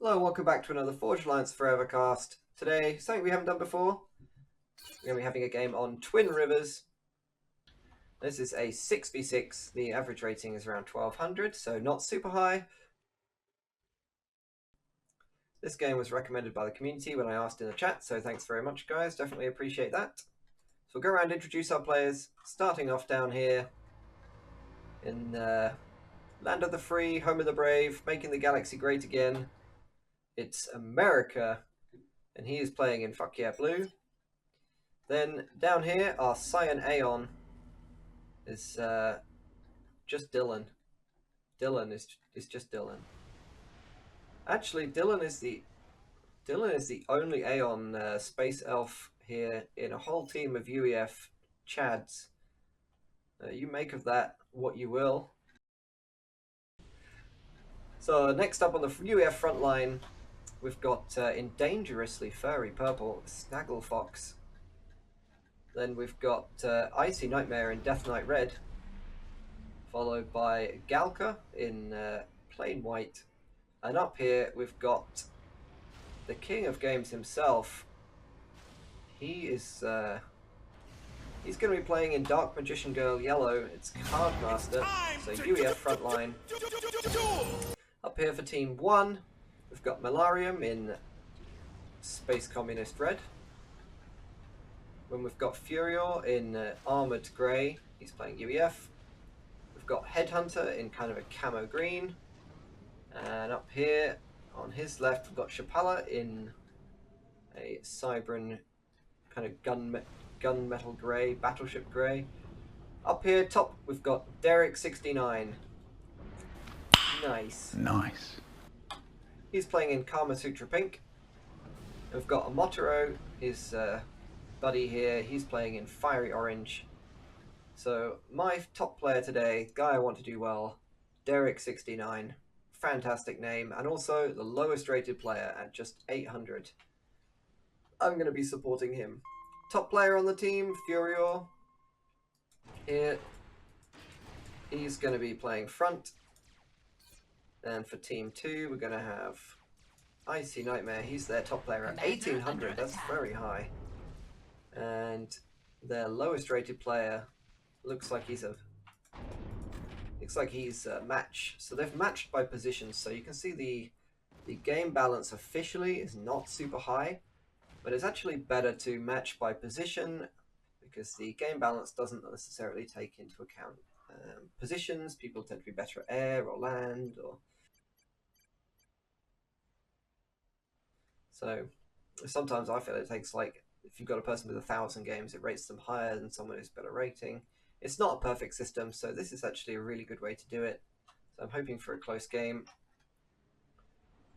Hello and welcome back to another Forge Alliance Forever cast. Today, something we haven't done before. We're going to be having a game on Twinrivers. This is a 6v6. The average rating is around 1200, so not super high. This game was recommended by the community when I asked in the chat, so thanks very much guys, definitely appreciate that. So we'll go around and introduce our players, starting off down here in Land of the Free, Home of the Brave, making the galaxy great again. It's America, and he is playing in Fuck Yeah Blue. Then down here, our Cyan Aeon is just Dylan. Dylan is just Dylan. Actually, Dylan is the only Aeon space elf here in a whole team of UEF Chads. You make of that what you will. So next up on the UEF front line, we've got in dangerously furry purple Snaggle Fox. Then we've got Icy Nightmare in Death Knight Red, followed by Galka in plain white. And up here we've got the king of games himself. He is he's going to be playing in Dark Magician Girl yellow. It's Cardmaster, so UEF frontline. Up here for Team 1, we've got Malarium in Space Communist Red. When we've got Furior in Armoured Grey, he's playing UEF. We've got Headhunter in kind of a camo green. And up here on his left, we've got Chapala in a Cybran kind of gunmetal grey, battleship grey. Up here top, we've got Derek69. Nice. He's playing in Kama Sutra Pink. And we've got Amotaro, his buddy here. He's playing in Fiery Orange. So my top player today, guy I want to do well, Derek69. Fantastic name, and also the lowest rated player at just 800. I'm going to be supporting him. Top player on the team, Furior. Here, he's going to be playing front. And for team 2, we're going to have Icy Nightmare. He's their top player at 1800. That's very high. And their lowest rated player looks like he's a match. So they've matched by positions. So you can see the game balance officially is not super high, but it's actually better to match by position because the game balance doesn't necessarily take into account positions. People tend to be better at air or land, or so sometimes I feel it takes, like, if you've got a person with 1,000 games, it rates them higher than someone who's better rating. It's not a perfect system, so this is actually a really good way to do it. So I'm hoping for a close game.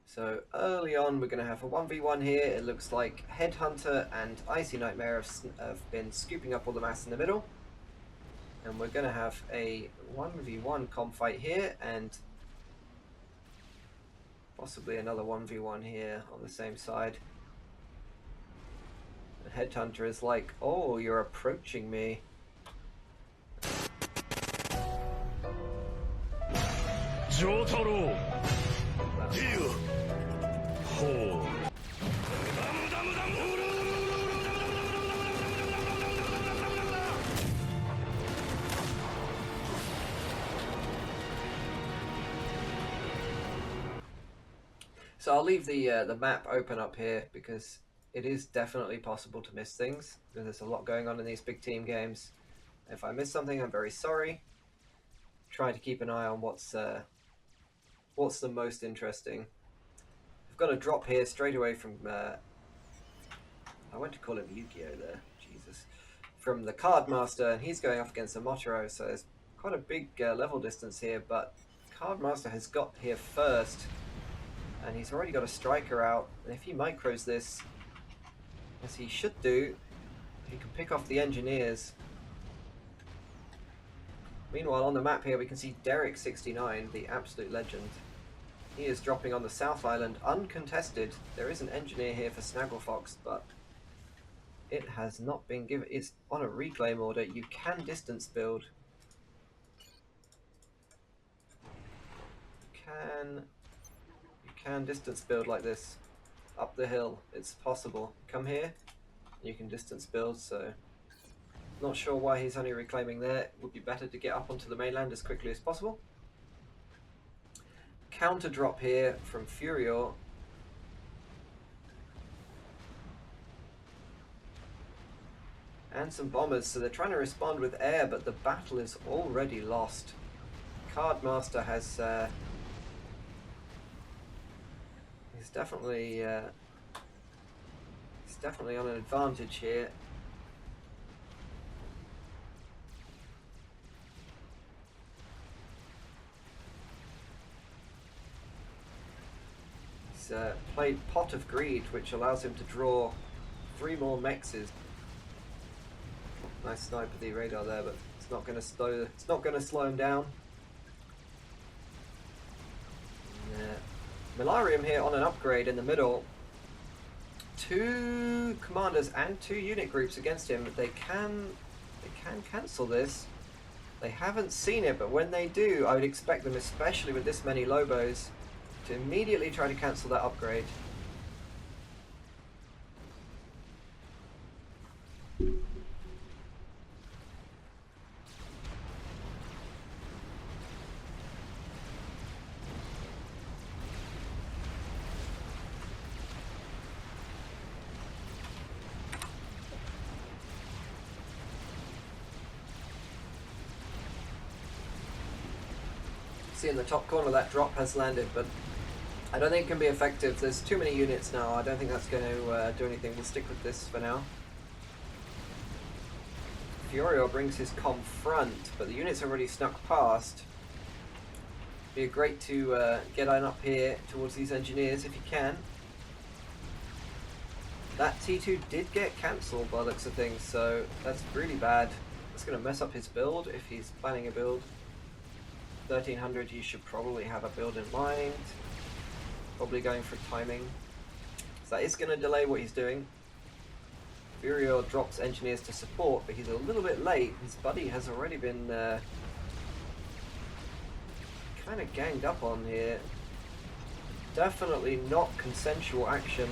So early on, we're going to have a 1v1 here. It looks like Headhunter and Icy Nightmare have been scooping up all the mass in the middle. And we're going to have a 1v1 comp fight here, and possibly another 1v1 here on the same side. The Headhunter is like, oh, you're approaching me. So I'll leave the map open up here because it is definitely possible to miss things, because there's a lot going on in these big team games. If I miss something, I'm very sorry. Try to keep an eye on what's the most interesting. I've got a drop here straight away from I went to call him Yu-Gi-Oh there, Jesus, from the Cardmaster, and he's going up against Amotaro, so there's quite a big level distance here, but Cardmaster has got here first, and he's already got a striker out, and if he micros this, as he should do, he can pick off the engineers. Meanwhile, on the map here, we can see Derek69, the absolute legend. He is dropping on the South Island uncontested. There is an engineer here for Snaggle Fox, but it has not been given. It's on a reclaim order. You can distance build. You can distance build like this up the hill. It's possible. Come here, you can distance build, so not sure why he's only reclaiming there. It would be better to get up onto the mainland as quickly as possible. Counter drop here from Furior. And some bombers, so they're trying to respond with air, but the battle is already lost. Cardmaster has he's definitely on an advantage here. He's played Pot of Greed, which allows him to draw 3 more mexes. Nice snipe with the radar there, but it's not going to slow him down. Milarium here on an upgrade in the middle. 2 commanders and 2 unit groups against him. They can cancel this. They haven't seen it, but when they do, I would expect them, especially with this many Lobos, to immediately try to cancel that upgrade. See in the top corner that drop has landed, but I don't think it can be effective. There's too many units now. I don't think that's going to do anything. We'll stick with this for now. Furior brings his comm front, but the units already snuck past. Be great to get on up here towards these engineers if you can. That T2 did get cancelled by the looks of things, so that's really bad. That's going to mess up his build if he's planning a build. 1300, you should probably have a build in mind. Probably going for timing. So that is going to delay what he's doing. Furior drops engineers to support, but he's a little bit late. His buddy has already been kind of ganged up on here. Definitely not consensual action.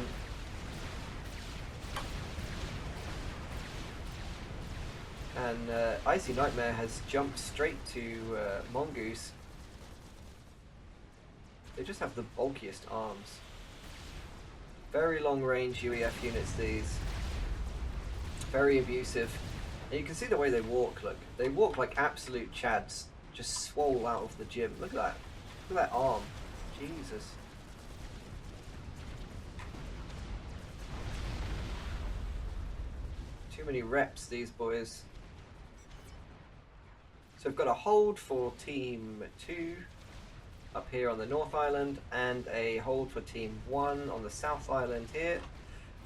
And Icy Nightmare has jumped straight to Mongoose. They just have the bulkiest arms. Very long range UEF units these. Very abusive. And you can see the way they walk, look. They walk like absolute chads. Just swole out of the gym. Look at that. Look at that arm. Jesus. Too many reps, these boys. So we've got a hold for Team 2 up here on the North Island, and a hold for Team 1 on the South Island here.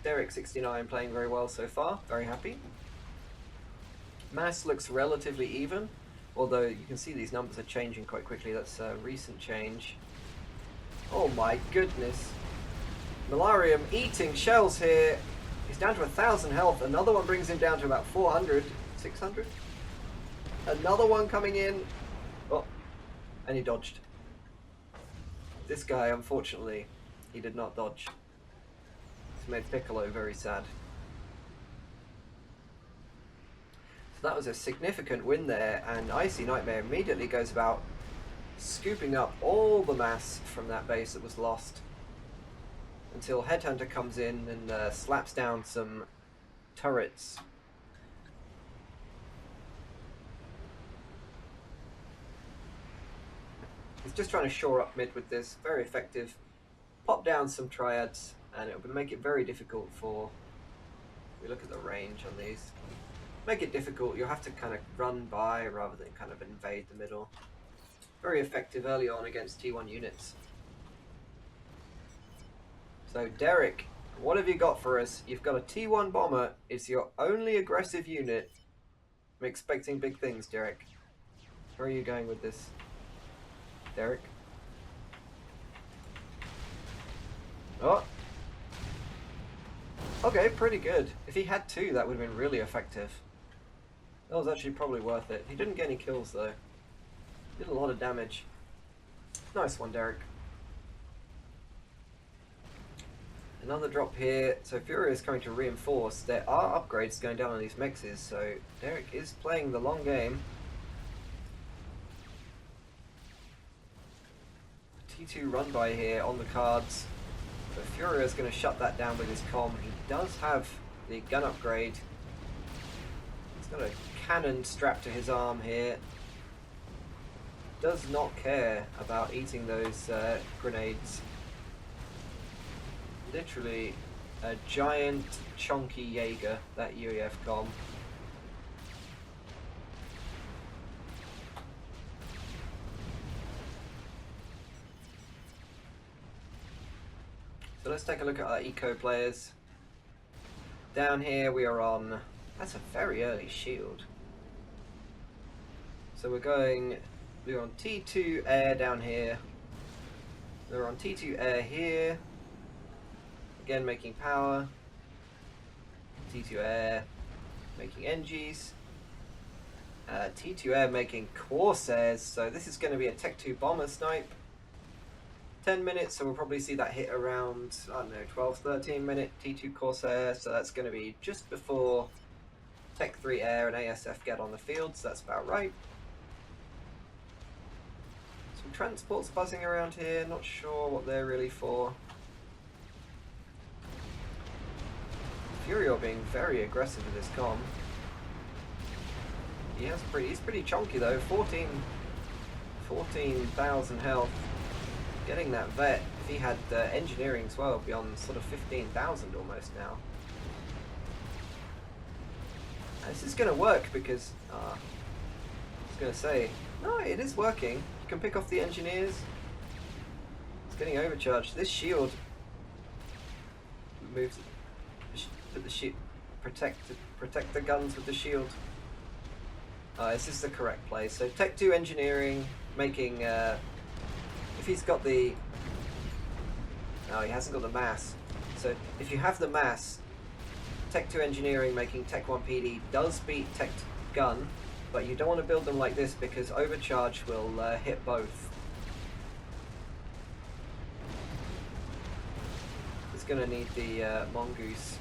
Derek69 playing very well so far, very happy. Mass looks relatively even, although you can see these numbers are changing quite quickly. That's a recent change. Oh my goodness. Milarium eating shells here. He's down to 1,000 health. Another one brings him down to about 400, 600. Another one coming in. Oh, and he dodged. This guy, unfortunately, he did not dodge. It's made Piccolo very sad. So that was a significant win there, and Icy Nightmare immediately goes about scooping up all the mass from that base that was lost, until Headhunter comes in and slaps down some turrets. He's just trying to shore up mid with this. Very effective. Pop down some triads, and it will make it very difficult for... We look at the range on these. Make it difficult. You'll have to kind of run by rather than kind of invade the middle. Very effective early on against T1 units. So Derek, what have you got for us? You've got a T1 bomber. It's your only aggressive unit. I'm expecting big things, Derek. Where are you going with this, Derek? Oh. Okay, pretty good. If he had 2, that would have been really effective. That was actually probably worth it. He didn't get any kills though. Did a lot of damage. Nice one, Derek. Another drop here. So Fury is coming to reinforce. There are upgrades going down on these mexes, so Derek is playing the long game. T2 run by here on the cards. But Fury is going to shut that down with his comm. He does have the gun upgrade. He's got a cannon strapped to his arm here. Does not care about eating those grenades. Literally a giant chunky Jaeger, that UEF comm. So let's take a look at our eco players. Down here we are on, that's a very early shield. So we're on T2 air down here. We're on T2 air here. Again making power. T2 air making NGs. T2 air making Corsairs. So this is going to be a Tech 2 bomber snipe. 10 minutes, so we'll probably see that hit around, I don't know, 12-13 minute T2 Corsair, so that's going to be just before Tech 3 Air and ASF get on the field, so that's about right. Some transports buzzing around here, not sure what they're really for. Furio being very aggressive with his comm. He's pretty chunky though, 14,000 health. Getting that vet, if he had engineering as well, be on sort of 15,000 almost now. This is going to work because, I was going to say, no, it is working. You can pick off the engineers. It's getting overcharged. This shield moves, put the shield, protect the guns with the shield. This is the correct play. So Tech 2 engineering, making, if he's got the... No, he hasn't got the mass. So if you have the mass, Tech 2 engineering making Tech 1 PD does beat Tech gun, but you don't want to build them like this because overcharge will hit both. It's going to need the mongoose,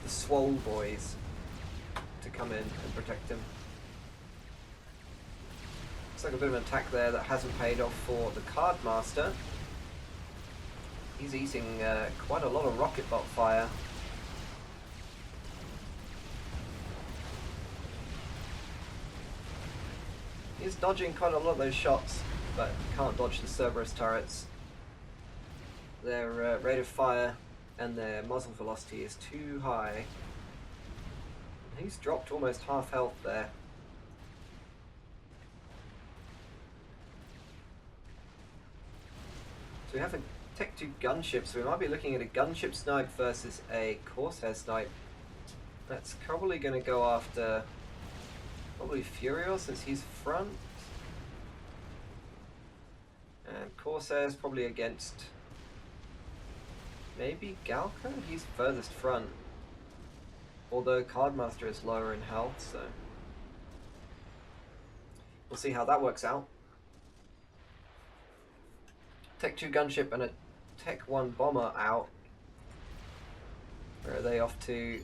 the swole boys to come in and protect him. Looks like a bit of an attack there that hasn't paid off for the Card Master. He's eating quite a lot of rocket bot fire. He's dodging quite a lot of those shots, but can't dodge the Cerberus turrets. Their rate of fire and their muzzle velocity is too high. He's dropped almost half health there. So we have a Tech 2 gunship, so we might be looking at a gunship snipe versus a Corsair snipe. That's probably going to go after probably Furio since he's front. And Corsair's probably against maybe Galka? He's furthest front. Although Cardmaster is lower in health, so we'll see how that works out. Tech 2 gunship and a Tech 1 bomber out. Where are they off to?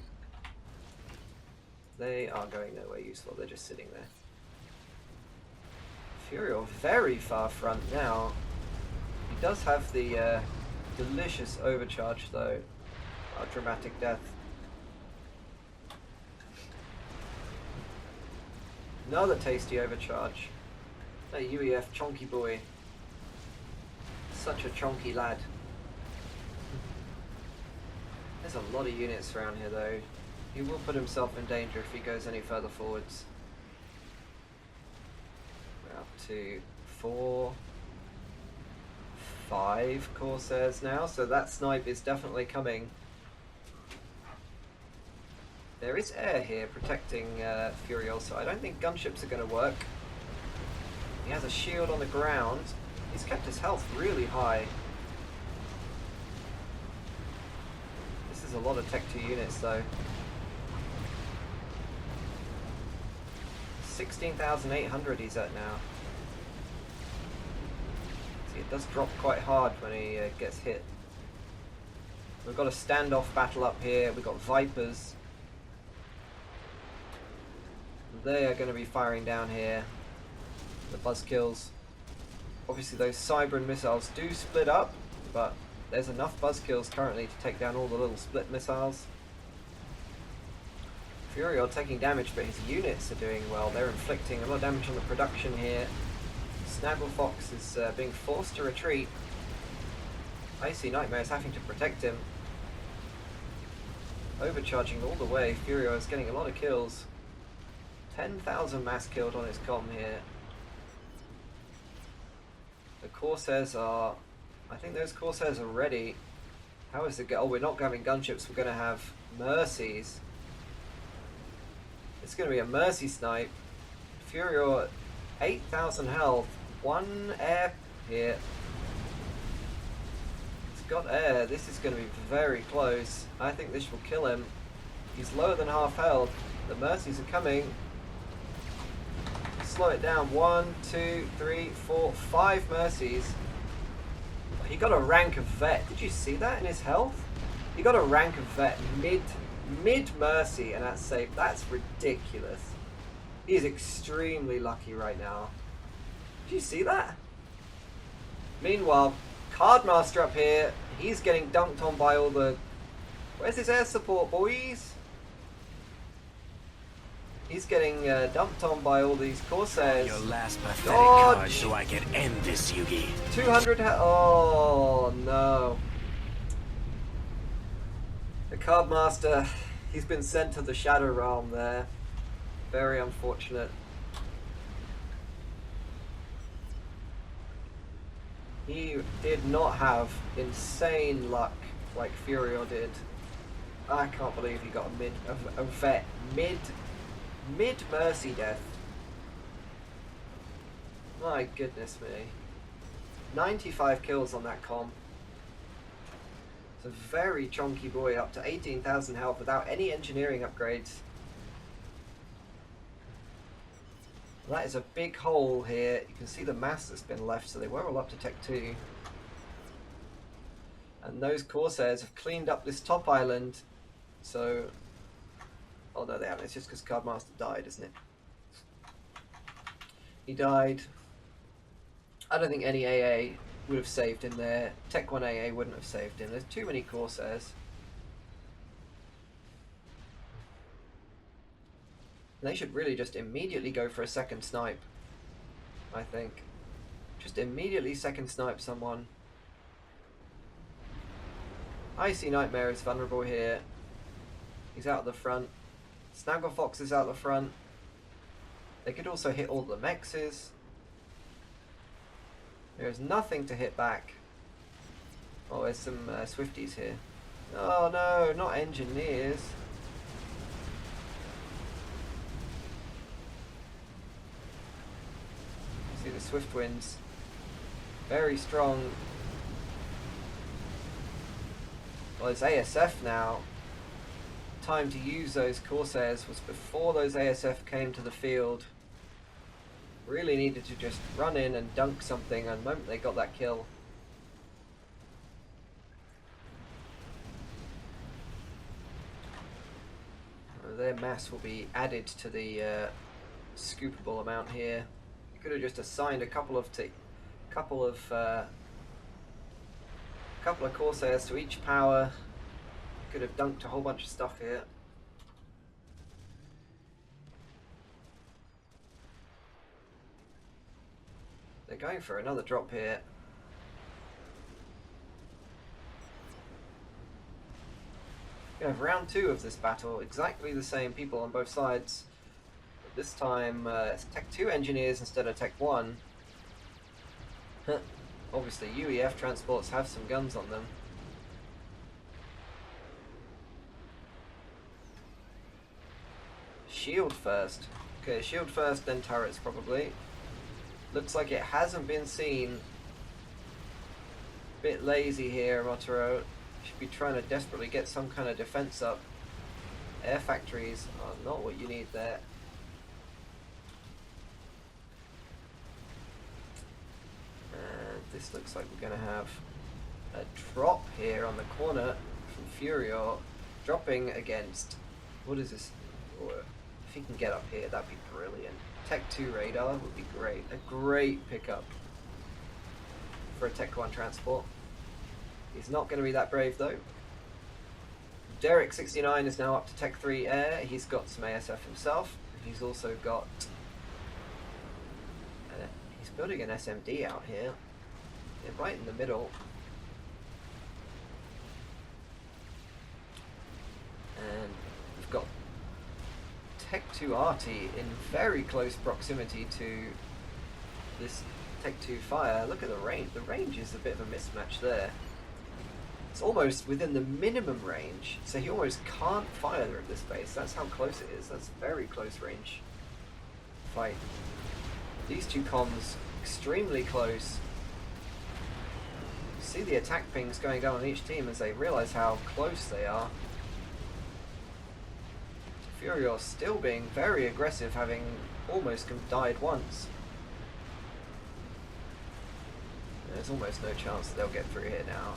They are going nowhere useful, they're just sitting there. Furio very far front now. He does have the delicious overcharge though. Dramatic death. Another tasty overcharge. That UEF chonky boy. Such a chonky lad. There's a lot of units around here though. He will put himself in danger if he goes any further forwards. We're up to 4, 5 Corsairs now, so that snipe is definitely coming. There is air here protecting Furio, so I don't think gunships are going to work. He has a shield on the ground. He's kept his health really high. This is a lot of Tech 2 units though. 16,800 he's at now. it does drop quite hard when he gets hit. We've got a standoff battle up here. We've got Vipers. They are going to be firing down here. The buzzkills. Obviously those Cybran missiles do split up, but there's enough buzzkills currently to take down all the little split missiles. Furior taking damage, but his units are doing well. They're inflicting a lot of damage on the production here. Snagglefox is being forced to retreat. Icy Nightmare is having to protect him. Overcharging all the way. Furior is getting a lot of kills. 10,000 mass killed on his comm here. The Corsairs are... I think those Corsairs are ready. How is it go? Oh, we're not having gunships. We're going to have Mercies. It's going to be a Mercy snipe. Furior, 8,000 health. One air here. He's got air. This is going to be very close. I think this will kill him. He's lower than half health. The Mercies are coming. Slow it down. 1, 2, 3, 4, 5 Mercies. He got a rank of vet. Did you see that in his health? He got a rank of vet mid Mercy, and that's safe. That's ridiculous. He is extremely lucky right now. Did you see that? Meanwhile, Cardmaster up here, he's getting dunked on by all the... Where's his air support, boys? He's getting dumped on by all these Corsairs. Your last pathetic card, so I can end this, Yugi. 200 oh no. The Cardmaster, he's been sent to the Shadow Realm there. Very unfortunate. He did not have insane luck like Furior did. I can't believe he got a vet mid Mercy death. My goodness me. 95 kills on that comm. It's a very chonky boy, up to 18,000 health without any engineering upgrades. That is a big hole here. You can see the mass that's been left, so they were all up to Tech 2. And those Corsairs have cleaned up this top island, so... Oh no, they haven't. It's just because Cardmaster died, isn't it? He died. I don't think any AA would have saved him there. Tech 1 AA wouldn't have saved him. There's too many Corsairs. They should really just immediately go for a second snipe, I think. Just immediately second snipe someone. Icy Nightmare is vulnerable here. He's out of the front. Snagglefox is out the front. They could also hit all the mexes. There's nothing to hit back. Oh, there's some Swifties here. Oh no, not engineers. See the Swift Winds. Very strong. Well, it's ASF now. Time to use those Corsairs was before those ASF came to the field. Really needed to just run in and dunk something, and the moment they got that kill. Their mass will be added to the scoopable amount here. You could have just assigned a couple of Corsairs to each power. Could have dunked a whole bunch of stuff here. They're going for another drop here. We have round 2 of this battle. Exactly the same people on both sides. But this time it's Tech 2 engineers instead of Tech 1. Obviously UEF transports have some guns on them. Shield first. Okay, shield first, then turrets probably. Looks like it hasn't been seen. Bit lazy here, Motaro. Should be trying to desperately get some kind of defense up. Air factories are not what you need there. And this looks like we're going to have a drop here on the corner from Furior, dropping against, what is this? Or if he can get up here, that'd be brilliant. Tech 2 radar would be great. A great pickup for a Tech 1 transport. He's not going to be that brave though. Derek69 is now up to Tech 3 air. He's got some ASF himself. He's also got... he's building an SMD out here. Yeah, right in the middle. And we've got Tech 2 RT in very close proximity to this Tech 2 fire. Look at the range. The range is a bit of a mismatch there. It's almost within the minimum range, so he almost can't fire at this base. That's how close it is. That's very close range fight. These two comms extremely close. You see the attack pings going down on each team as they realize how close they are. Furior still being very aggressive, having almost died once. There's almost no chance that they'll get through here now.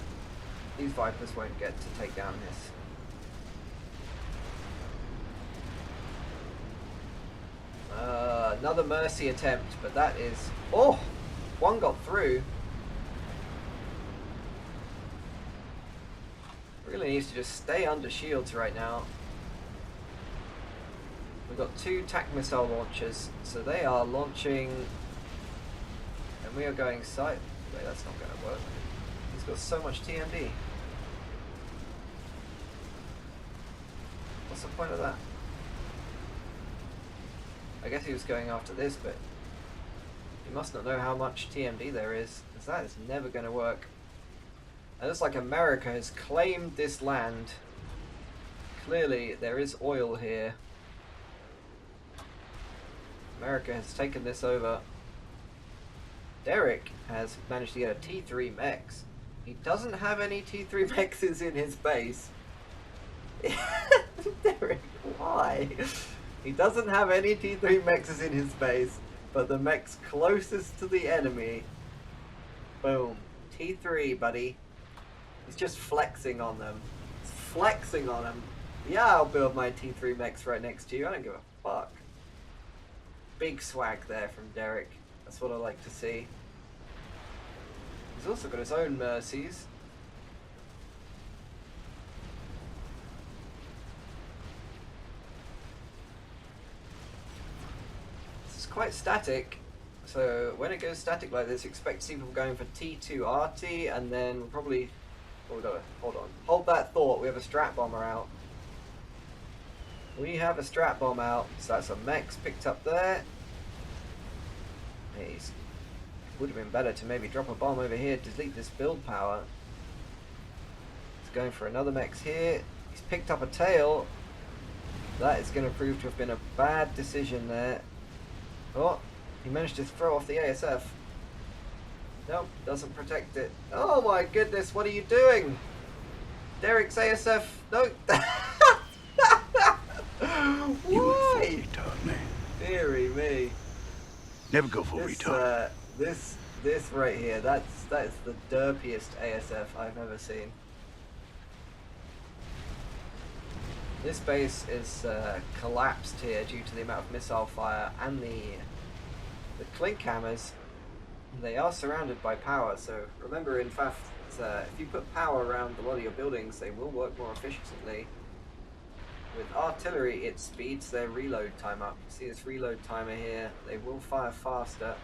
These Vipers won't get to take down this. Another Mercy attempt, but that is... Oh! One got through. Really needs to just stay under shields right now. We've got two TAC missile launchers, so they are launching... And we are going side... Wait, that's not going to work. He's got so much TMD. What's the point of that? I guess he was going after this, but he must not know how much TMD there is, because that is never going to work. And it's like America has claimed this land. Clearly there is oil here. America has taken this over. Derek has managed to get a T3 Mex. He doesn't have any T3 Mexes in his base. Derek, why? He doesn't have any T3 Mexes in his base, but the Mex closest to the enemy. Boom. T3, buddy. He's just flexing on them. He's flexing on them. Yeah, I'll build my T3 Mex right next to you. I don't give a fuck. Big swag there from Derek. That's what I like to see. He's also got his own Mercies. This is quite static. So when it goes static like this, expect to see people going for T2 RT, and then we'll probably... Oh, hold on. Hold that thought. We have a strat bomber out. We have a strat bomb out. So that's a Mex picked up there. It would have been better to maybe drop a bomb over here to delete this build power. He's going for another Mex here. He's picked up a tail. That is going to prove to have been a bad decision there. Oh, he managed to throw off the ASF. Nope, doesn't protect it. Oh my goodness, what are you doing? Derek's ASF. No. Why? Deary me. Never go for retard. This right here, that is the derpiest ASF I've ever seen. This base is collapsed here due to the amount of missile fire and the clink hammers. They are surrounded by power, so remember in FAF, if you put power around a lot of your buildings, they will work more efficiently. With artillery, it speeds their reload time up. You see this reload timer here, they will fire faster.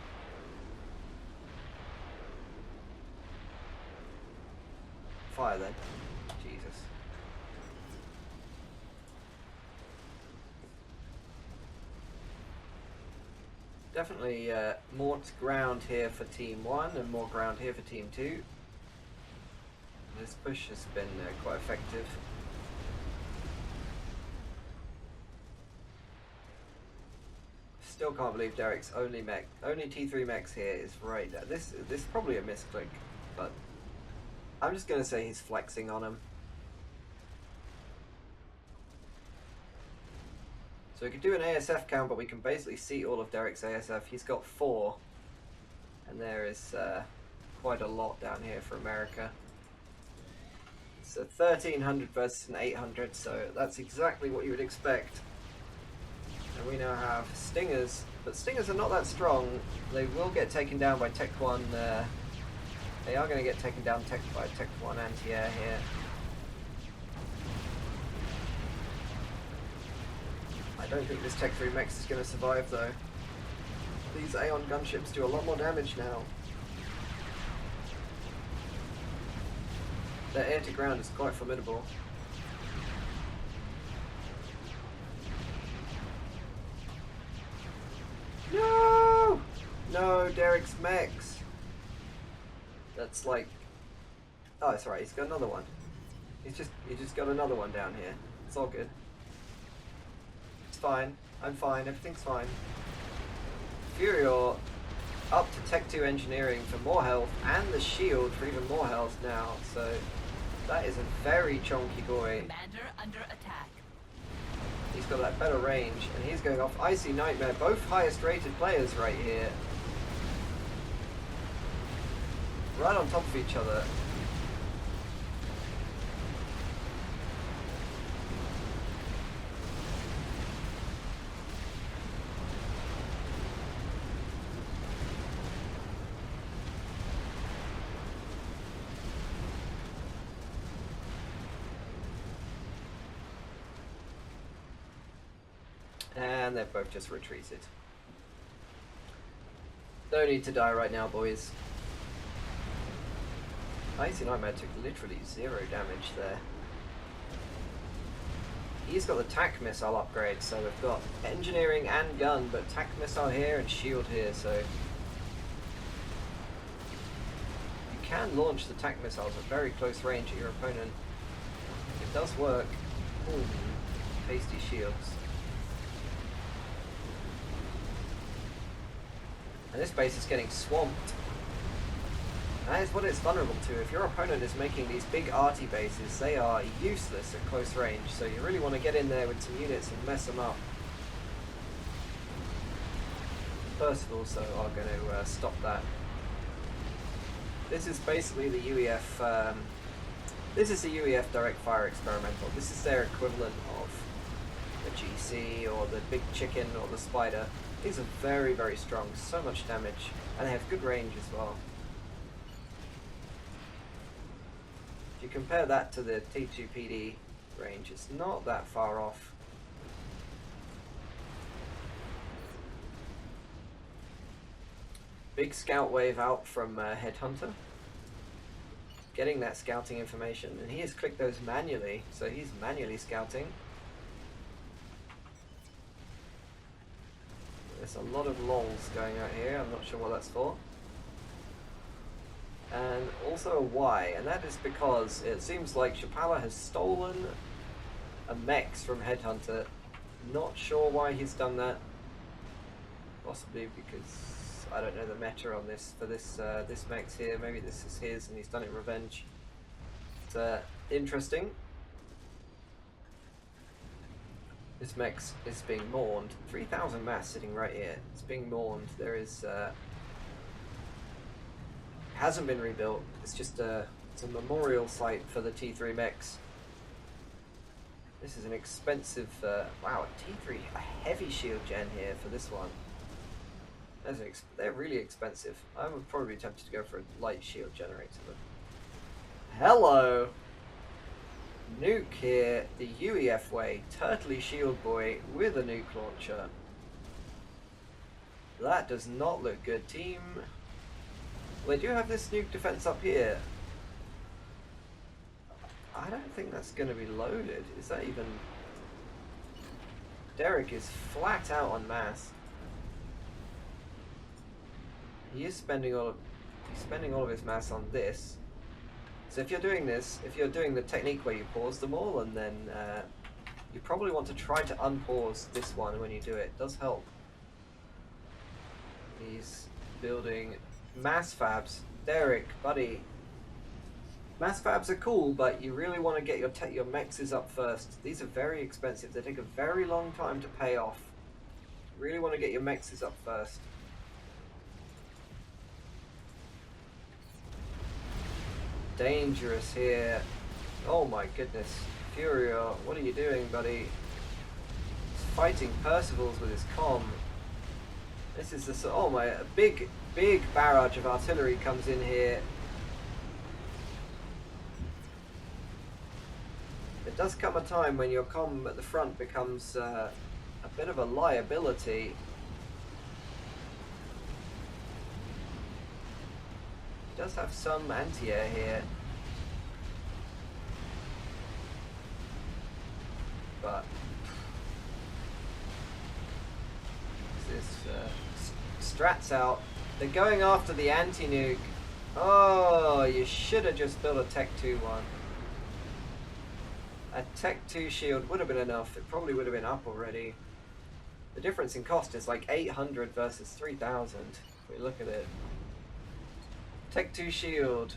Fire then. Jesus. Definitely more ground here for Team 1 and more ground here for Team 2. This push has been quite effective. Still can't believe Derek's only T3 Mex here is right there. This is probably a misclick, but I'm just gonna say he's flexing on him. So we could do an ASF count, but we can basically see all of Derek's ASF. He's got 4, and there is quite a lot down here for America. It's a 1300 versus an 800, so that's exactly what you would expect. And we now have Stingers, but Stingers are not that strong. They will get taken down by Tech 1. They are going to get taken down by Tech 1 anti-air here. I don't think this Tech 3 Mex is going to survive though. These Aeon gunships do a lot more damage now. Their air to ground is quite formidable. No! No, Derek's Mex. That's like... Oh, it's right, he's got another one. He just got another one down here. It's all good. It's fine. I'm fine. Everything's fine. Furior up to Tech 2 Engineering for more health, and the shield for even more health now. So that is a very chonky boy. Commander under attack. He's got that better range, and he's going off Icy Nightmare. Both highest rated players right here. Right on top of each other. And they've both just retreated. No need to die right now, boys. Icy Nightmare took literally 0 damage there. He's got the TAC missile upgrade, so we've got engineering and gun, but TAC missile here and shield here, so... You can launch the TAC missiles at very close range at your opponent. It does work. Ooh, tasty shields. And this base is getting swamped. That is what it's vulnerable to. If your opponent is making these big arty bases, they are useless at close range, so you really want to get in there with some units and mess them up. First of all, so are going to stop that. This is basically the UEF, this is the UEF direct fire experimental. This is their equivalent of the GC or the big chicken or the spider. These are very, very strong, so much damage, and they have good range as well. If you compare that to the T2PD range, it's not that far off. Big scout wave out from Headhunter. Getting that scouting information, and he has clicked those manually, so he's manually scouting. There's a lot of lols going out here, I'm not sure what that's for. And also a Y, and that is because it seems like Chapala has stolen a Mex from Headhunter. Not sure why he's done that. Possibly because I don't know the meta on this for this this Mex here. Maybe this is his and he's done it in revenge. It's interesting. This Mex is being mourned. 3,000 mass sitting right here. It's being mourned. There is hasn't been rebuilt. It's just it's a memorial site for the T3 Mex. This is an expensive wow, a T3, a heavy shield gen here for this one. They're really expensive. I would probably be tempted to go for a light shield generator. But... Hello! Nuke here, the UEF way, Turtley Shield Boy with a nuke launcher. That does not look good, team. Well, they do have this nuke defense up here. I don't think that's going to be loaded. Is that even... Derek is flat out on mass. He is spending all of his mass on this. So if you're doing this, if you're doing the technique where you pause them all, and then you probably want to try to unpause this one when you do it. It does help. He's building mass fabs. Derek, buddy. Mass fabs are cool, but you really want to get your mexes up first. These are very expensive. They take a very long time to pay off. You really want to get your mexes up first. dangerous here. Oh my goodness. Furio, what are you doing, buddy? He's fighting Percivals with his comm. This is the... Oh my... A big barrage of artillery comes in here. There does come a time when your comm at the front becomes a bit of a liability. He does have some anti-air here. But this Strat's out. They're going after the anti-nuke. Oh, you should have just built a Tech 2 one. A Tech 2 shield would have been enough. It probably would have been up already. The difference in cost is like 800 versus 3,000. If we look at it. Tech 2 shield,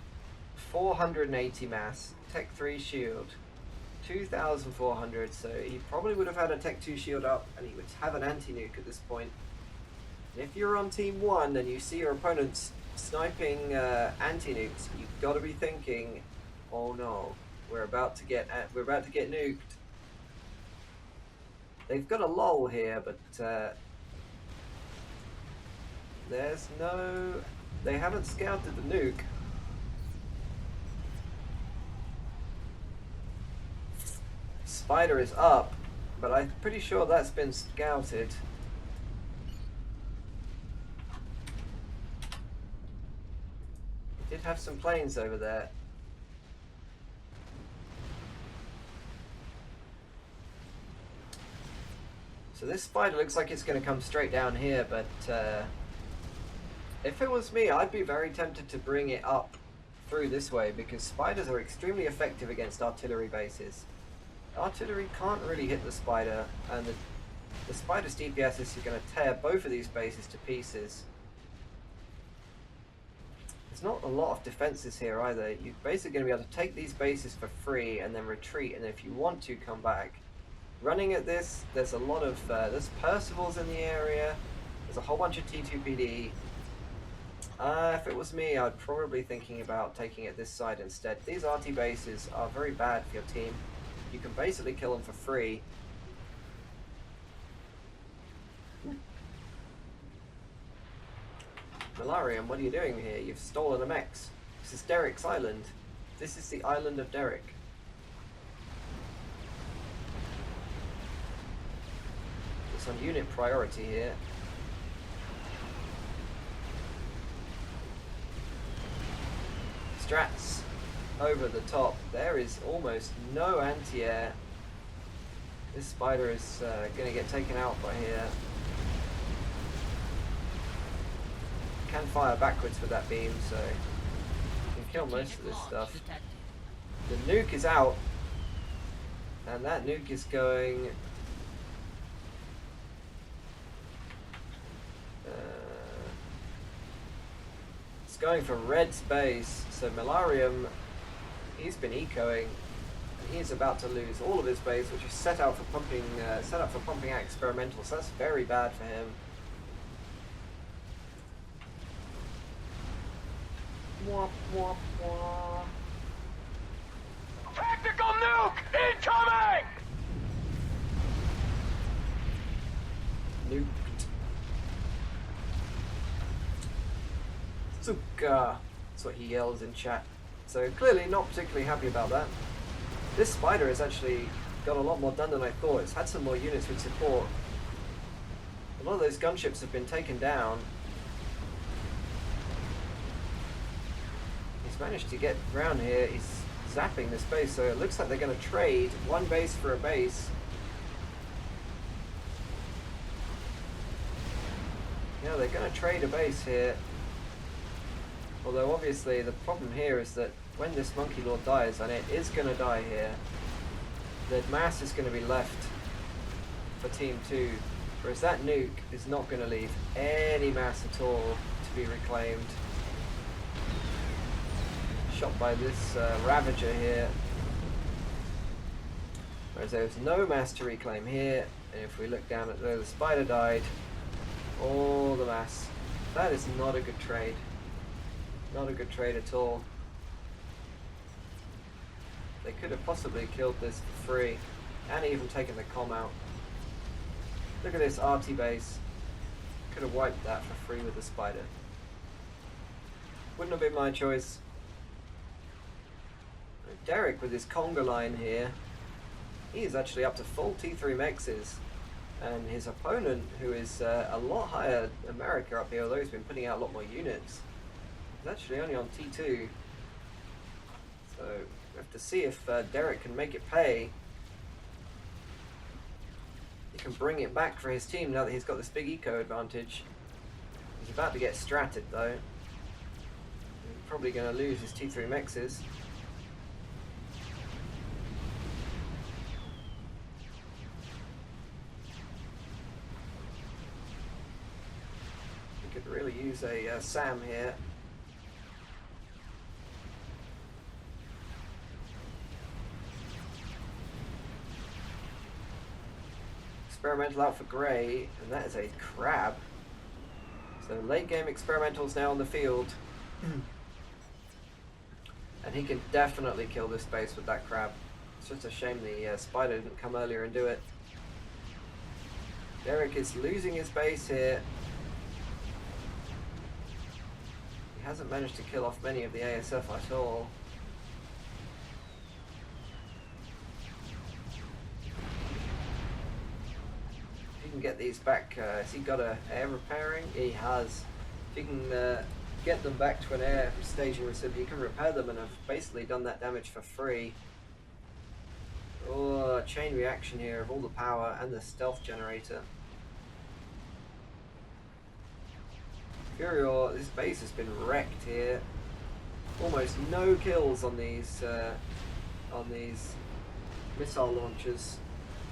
480 mass. Tech 3 shield, 2,400. So he probably would have had a Tech 2 shield up, and he would have an anti-nuke at this point. And if you're on Team 1 and you see your opponents sniping anti-nukes, you've got to be thinking, oh no. We're about to get nuked. They've got a lull here, but there's no. They haven't scouted the nuke. Spider is up, but I'm pretty sure that's been scouted. It did have some planes over there. So this spider looks like it's going to come straight down here, but if it was me, I'd be very tempted to bring it up through this way, because spiders are extremely effective against artillery bases. Artillery can't really hit the spider, and the spider's DPS is going to tear both of these bases to pieces. There's not a lot of defenses here either. You're basically going to be able to take these bases for free and then retreat, and if you want to, come back. Running at this, there's a lot of, there's Percivals in the area, there's a whole bunch of T2PD. If it was me, I'd probably thinking about taking it this side instead. These RT bases are very bad for your team. You can basically kill them for free. Malarium, what are you doing here? You've stolen a mechs. This is Derek's island. This is the island of Derek. It's on unit priority here. Strats over the top. There is almost no anti-air. This spider is going to get taken out by here. Can fire backwards with that beam, so you can kill most of this stuff. The nuke is out, and that nuke is going. It's going for red space, so Malarium, he's been ecoing, and he's about to lose all of his base, which is set out for pumping out experimental. So that's very bad for him. Wah, wah, wah. Tactical nuke incoming! Nuked. Zuka! That's what he yells in chat. So clearly not particularly happy about that. This spider has actually got a lot more done than I thought. It's had some more units with support. A lot of those gunships have been taken down. He's managed to get around here. He's zapping this base, so it looks like they're going to trade one base for a base. Yeah, they're going to trade a base here. Although obviously the problem here is that when this Monkey Lord dies, and it is going to die here, the mass is going to be left for Team 2, whereas that nuke is not going to leave any mass at all to be reclaimed. Shot by this Ravager here, whereas there's no mass to reclaim here, and if we look down at where the spider died, all the mass. That is not a good trade. Not a good trade at all. They could have possibly killed this for free, and even taken the comm out. Look at this RT base. Could have wiped that for free with the spider. Wouldn't have been my choice. Derek with his conga line here. He is actually up to full T3 mexes. And his opponent, who is a lot higher America up here, although he's been putting out a lot more units, is actually only on T2. So we have to see if Derek can make it pay. He can bring it back for his team now that he's got this big eco advantage. He's about to get stratted though. He's probably going to lose his T3 mexes. We could really use a Sam here. Experimental out for Grey, and that is a crab. So late game experimentals now on the field. And he can definitely kill this base with that crab. It's just a shame the spider didn't come earlier and do it. Derek is losing his base here. He hasn't managed to kill off many of the ASF at all. Get these back. Has he got a air repairing? He has. If he can get them back to an air staging receiver, he can repair them and have basically done that damage for free. Oh, chain reaction here of all the power and the stealth generator. Furior, this base has been wrecked here. Almost no kills on these missile launchers.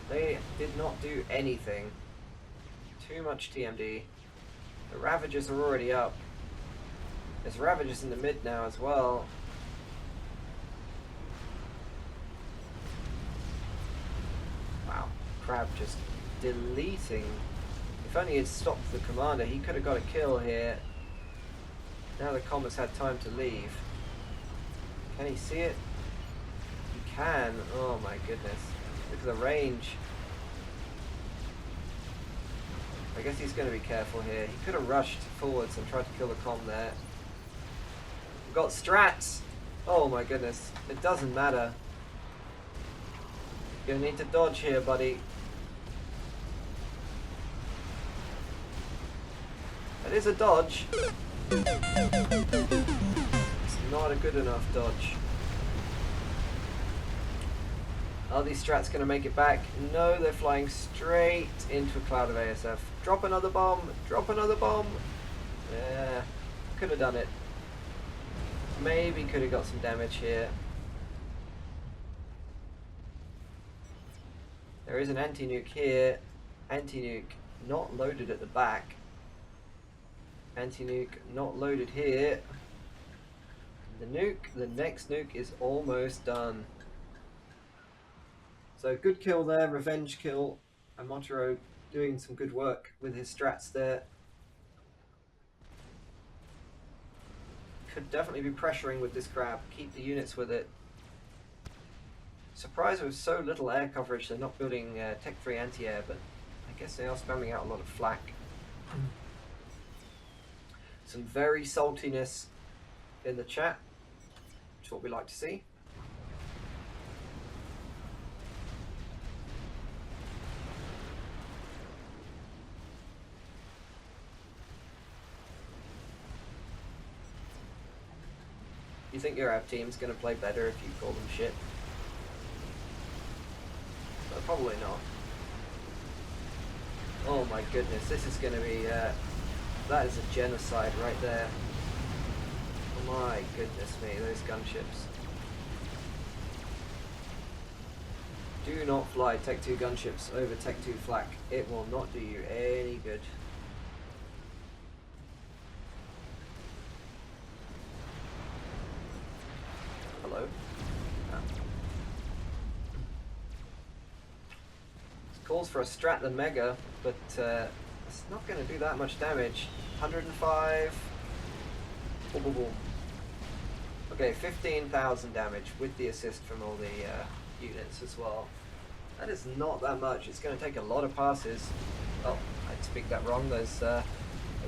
They did not do anything. Too much TMD. The Ravagers are already up. There's Ravagers in the mid now as well. Wow, Crab just deleting. If only he'd stopped the commander, he could have got a kill here. Now the comma's had time to leave. Can he see it? He can. Oh my goodness. Look at the range. I guess he's going to be careful here. He could have rushed forwards and tried to kill the comm there. We've got strats! Oh my goodness. It doesn't matter. You're going to need to dodge here, buddy. That is a dodge. It's not a good enough dodge. Are these strats going to make it back? No, they're flying straight into a cloud of ASF. Drop another bomb! Drop another bomb! Yeah, could have done it. Maybe could have got some damage here. There is an anti-nuke here. Anti-nuke not loaded at the back. Anti-nuke not loaded here. The next nuke is almost done. So good kill there, revenge kill. Amotaro doing some good work with his strats there. Could definitely be pressuring with this crab. Keep the units with it. Surprised with so little air coverage they're not building Tech 3 anti-air, but I guess they are spamming out a lot of flak. Some very saltiness in the chat, which is what we like to see. You think your app team's going to play better if you call them shit? But probably not. Oh my goodness, this is going to be... that is a genocide right there. Oh my goodness me, those gunships. Do not fly Tech 2 gunships over Tech 2 flak. It will not do you any good. Hello? Ah. This calls for a Strat the Mega, but it's not going to do that much damage. 105. Boom, boom, boom. Okay, 15,000 damage with the assist from all the units as well. That is not that much. It's going to take a lot of passes. Oh, I speak that wrong. There's a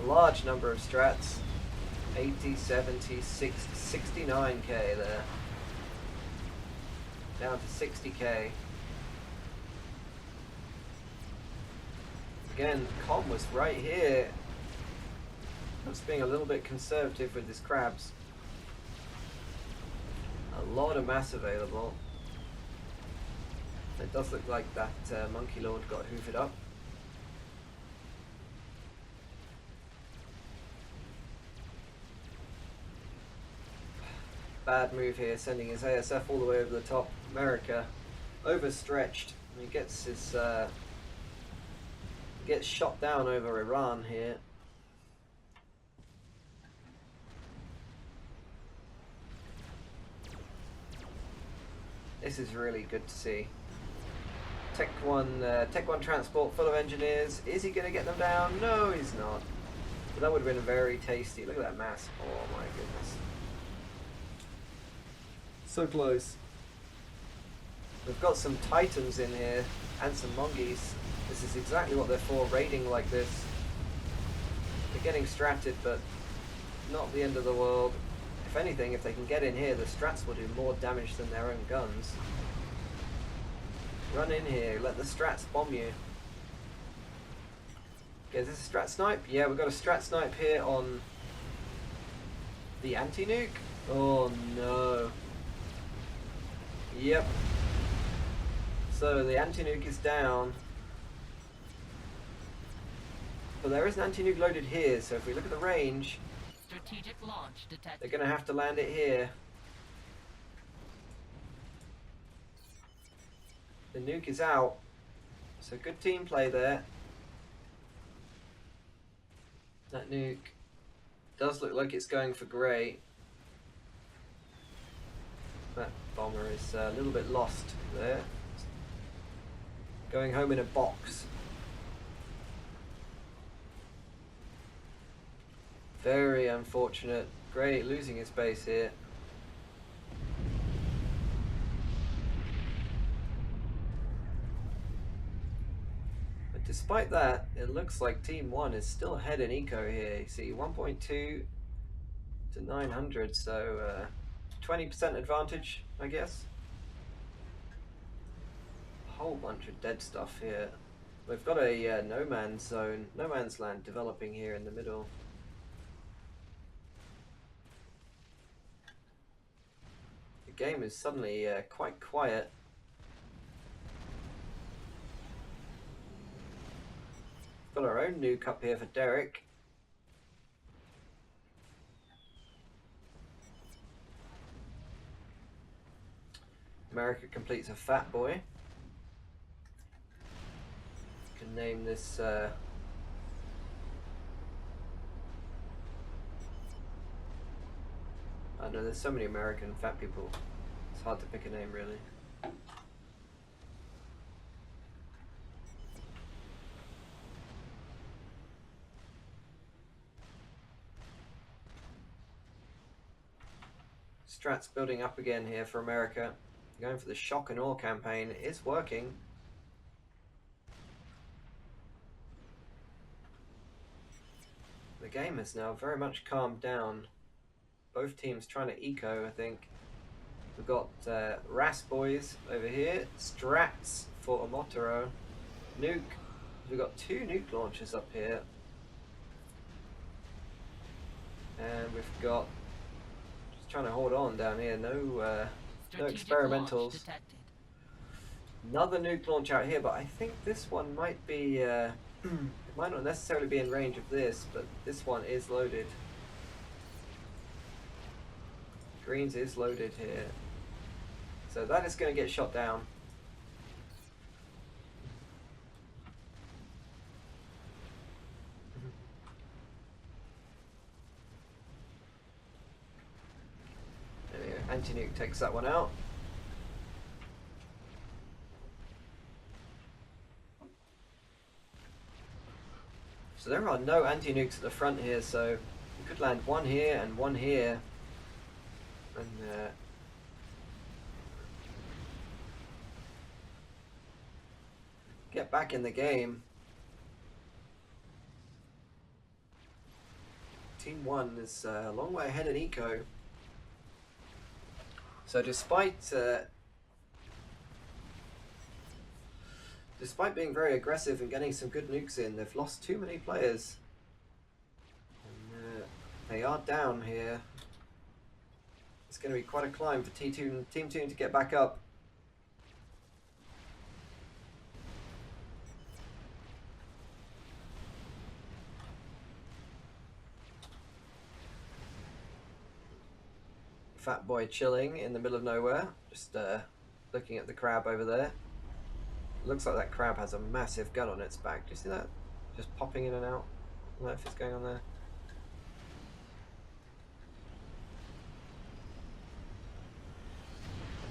large number of strats. 80, 70, 69k there. Down to 60k. Again, Com was right here. I was being a little bit conservative with his crabs. A lot of mass available. It does look like that Monkey Lord got hoovered up. Bad move here, sending his ASF all the way over the top. America overstretched. He gets his gets shot down over Iran here. This is really good to see. Tech 1 transport full of engineers. Is he going to get them down? No, he's not. But that would have been very tasty. Look at that mass. Oh my goodness. So close. We've got some Titans in here and some Mongies. This is exactly what they're for, raiding like this. They're getting stratted, but not the end of the world. If anything, if they can get in here, the strats will do more damage than their own guns. Run in here, let the strats bomb you. Okay, is this a strat snipe? Yeah, we've got a strat snipe here on the anti-nuke. Oh no. Yep. So the anti-nuke is down. But there is an anti-nuke loaded here, so if we look at the range, strategic launch detected. They're going to have to land it here. The nuke is out. So good team play there. That nuke does look like it's going for grey. That bomber is a little bit lost there. Going home in a box. Very unfortunate. Grey losing his base here. But despite that, it looks like Team 1 is still ahead in eco here. You see 1.2 to 900, so 20% advantage, I guess. A whole bunch of dead stuff here. We've got a no man's zone, no man's land developing here in the middle. The game is suddenly quite quiet. Got our own nuke up here for Derek. America completes a fat boy. Can name this I know there's so many American fat people. It's hard to pick a name really. Strats building up again here for America. Going for the shock and awe campaign. It is working. The game has now very much calmed down. Both teams trying to eco, I think. We've got RAS boys over here. Strats for Omotaro. Nuke. We've got 2 nuke launchers up here. And we've got... just trying to hold on down here. No experimentals. Another nuke launch out here, but I think this one might be... it might not necessarily be in range of this, but this one is loaded. Greens is loaded here. So that is going to get shot down. There we go. Anti-nuke takes that one out. So there are no anti-nukes at the front here, so we could land one here and one here. and get back in the game. Team 1 is a long way ahead in eco. So despite being very aggressive and getting some good nukes in, they've lost too many players. And, they are down here. It's going to be quite a climb for Team 2 to get back up. Fat boy chilling in the middle of nowhere, just looking at the crab over there. Looks like that crab has a massive gun on its back. Do you see that? Just popping in and out. I don't know if it's going on there.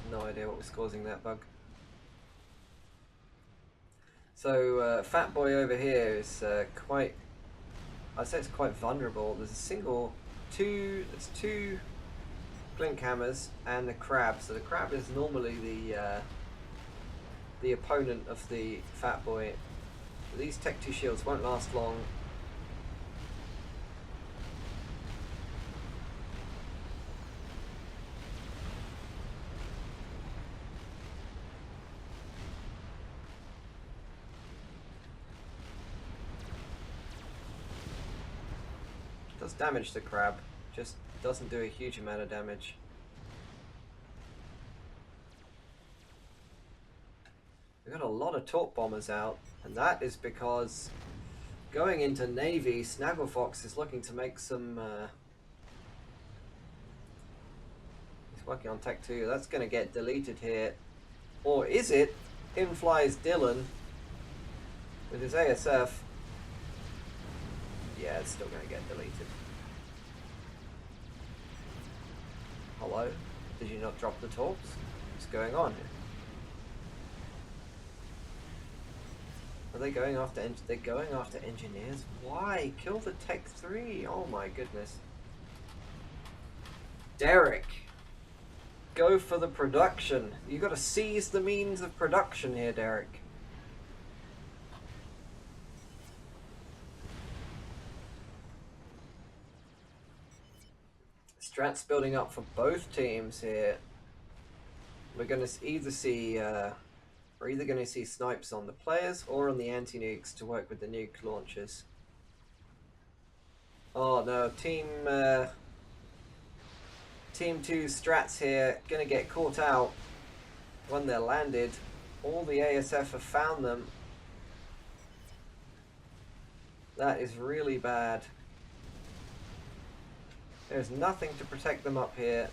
No idea what was causing that bug. So Fat Boy over here is quite, I'd say it's quite vulnerable. There's there's two Blink Hammers and the crab. So the crab is normally the opponent of the Fat Boy. These Tech 2 shields won't last long. Does damage to crab, just doesn't do a huge amount of damage. We've got a lot of torp bombers out, and that is because going into Navy, Snagglefox is looking to make some he's working on Tech 2. That's going to get deleted here. Or is it? In flies Dylan with his ASF. Yeah, it's still going to get deleted. Hello? Did you not drop the torps? What's going on here? Are they going after they're going after engineers? Why? Kill the Tech 3! Oh my goodness. Derek! Go for the production. You gotta seize the means of production here, Derek. Strats building up for both teams here. We're going to either see, we're either going to see snipes on the players or on the anti-nukes to work with the nuke launchers. Oh no, Team 2 strats here going to get caught out when they're landed. All the ASF have found them. That is really bad. There's nothing to protect them up here.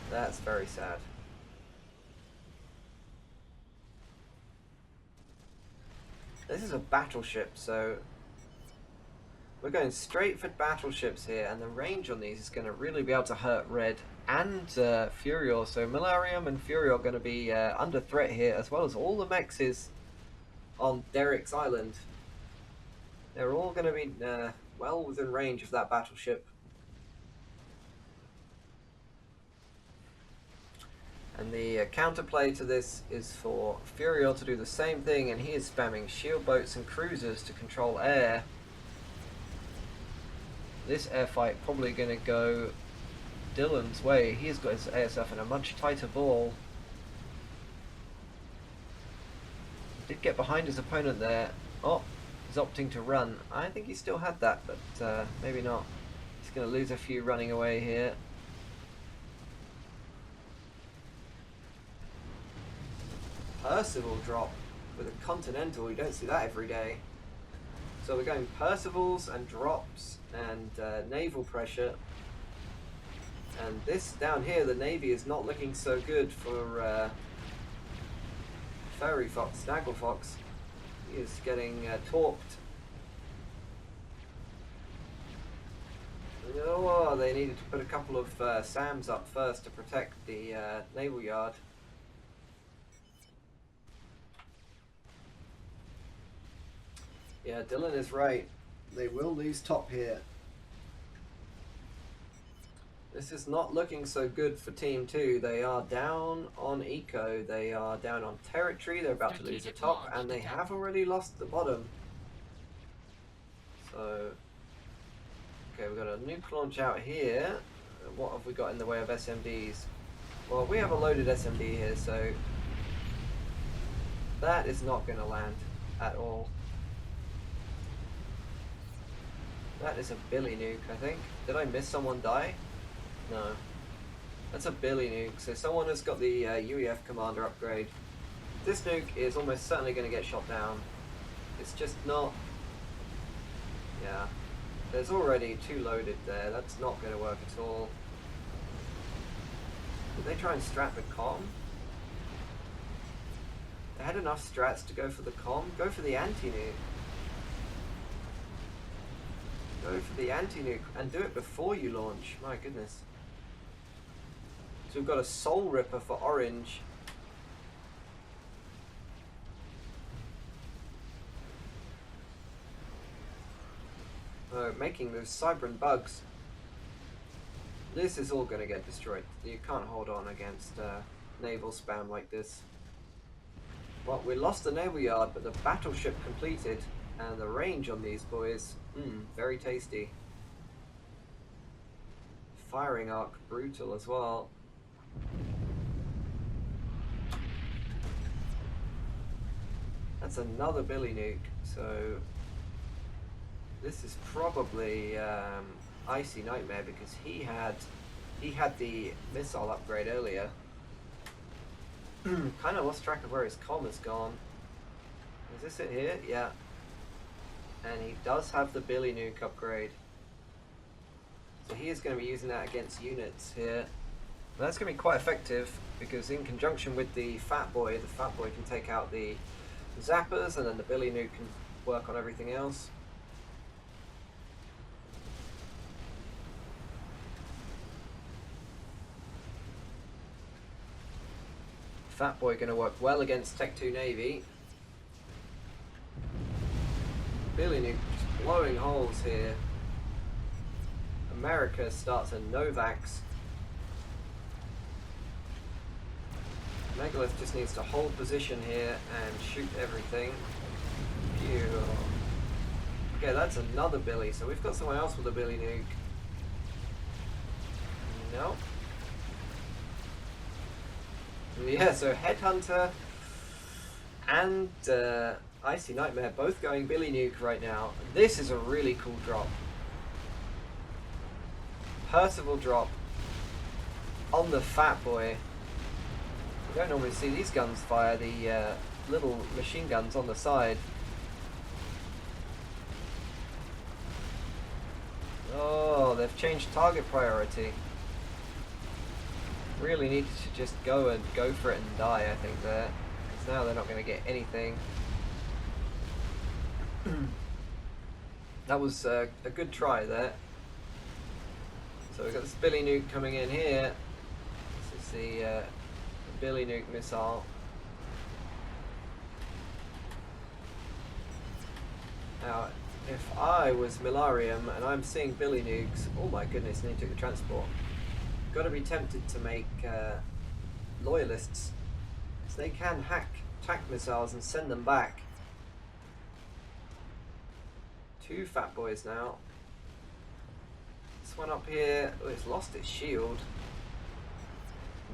That's very sad. This is a battleship, so we're going straight for battleships here, and the range on these is going to really be able to hurt Red and Furior. So Milarium and Furior are going to be under threat here, as well as all the mexes on Derek's Island. They're all going to be well within range of that battleship. And the counterplay to this is for Furior to do the same thing, and he is spamming shield boats and cruisers to control air. This airfight probably going to go Dylan's way. He's got his ASF in a much tighter ball. Did get behind his opponent there. Oh, he's opting to run. I think he still had that, but maybe not. He's going to lose a few running away here. Percival drop with a Continental. You don't see that every day. So we're going Percivals and drops and naval pressure. And this down here, the Navy is not looking so good for Furry Fox, Snagglefox. He is getting torped. Oh, they needed to put a couple of SAMs up first to protect the naval yard. Yeah, Dylan is right. They will lose top here. This is not looking so good for Team 2. They are down on eco, they are down on territory, they're about to lose the top, and they have already lost the bottom. So, okay, we've got a nuke launch out here. What have we got in the way of SMDs? Well, we have a loaded SMD here, so that is not going to land at all. That is a Billy nuke, I think. Did I miss someone die? No. That's a Billy nuke, so someone has got the UEF commander upgrade. This nuke is almost certainly going to get shot down. It's just not... Yeah. There's already 2 loaded there. That's not going to work at all. Did they try and strat the comm? They had enough strats to go for the comm. Go for the anti-nuke. Go for the anti-nuke and do it before you launch. My goodness. So we've got a Soul Ripper for orange. Making those Cybran bugs. This is all going to get destroyed. You can't hold on against naval spam like this. Well, we lost the naval yard, but the battleship completed. And the range on these boys, very tasty. Firing arc, brutal as well. That's another Billy nuke, so this is probably Icy Nightmare because he had the missile upgrade earlier. Kind of lost track of where his comm has gone. Is this it here? Yeah. And he does have the Billy nuke upgrade. So he is going to be using that against units here. And that's going to be quite effective because in conjunction with the Fat Boy can take out the zappers and then the Billy nuke can work on everything else. Fat Boy going to work well against Tech 2 Navy. Billy nuke just blowing holes here. America starts a Novax. Megalith just needs to hold position here and shoot everything. Phew. Okay, that's another Billy. So we've got someone else with a Billy nuke. No. Yeah, so Headhunter and Icy Nightmare both going Billy nuke right now. This is a really cool drop. Percival drop on the Fat Boy. You don't normally see these guns fire, the little machine guns on the side. Oh, they've changed target priority. Really needed to just go for it and die, I think, there. Because now they're not going to get anything. That was a good try there. So we've got this Billy nuke coming in here. This is the Billy nuke missile. Now, if I was Milarium and I'm seeing Billy nukes, oh my goodness, and he took the transport. Got to be tempted to make loyalists, because they can hack attack missiles and send them back. 2 Fat Boys now. This one up here, oh, it's lost its shield.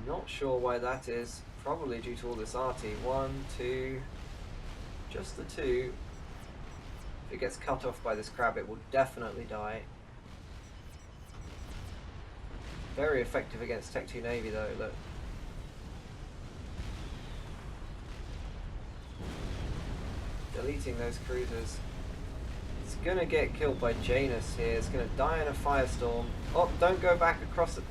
Not sure why that is. Probably due to all this RT. 1, 2, just the 2. If it gets cut off by this crab, it will definitely die. Very effective against Tech 2 Navy though, look. Deleting those cruisers. It's gonna get killed by Janus here. It's gonna die in a firestorm. Oh, don't go back across it.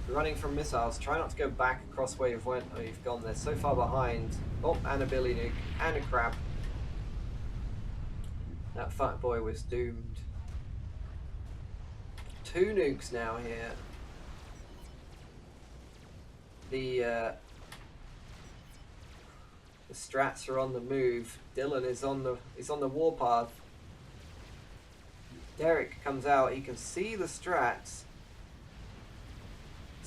Running from missiles. Try not to go back across where you've went. Oh, you've gone there so far behind. Oh, and a Billy nuke. And a crab. That Fat Boy was doomed. 2 nukes now here. The strats are on the move. Dylan is on the warpath. Derek comes out. He can see the strats.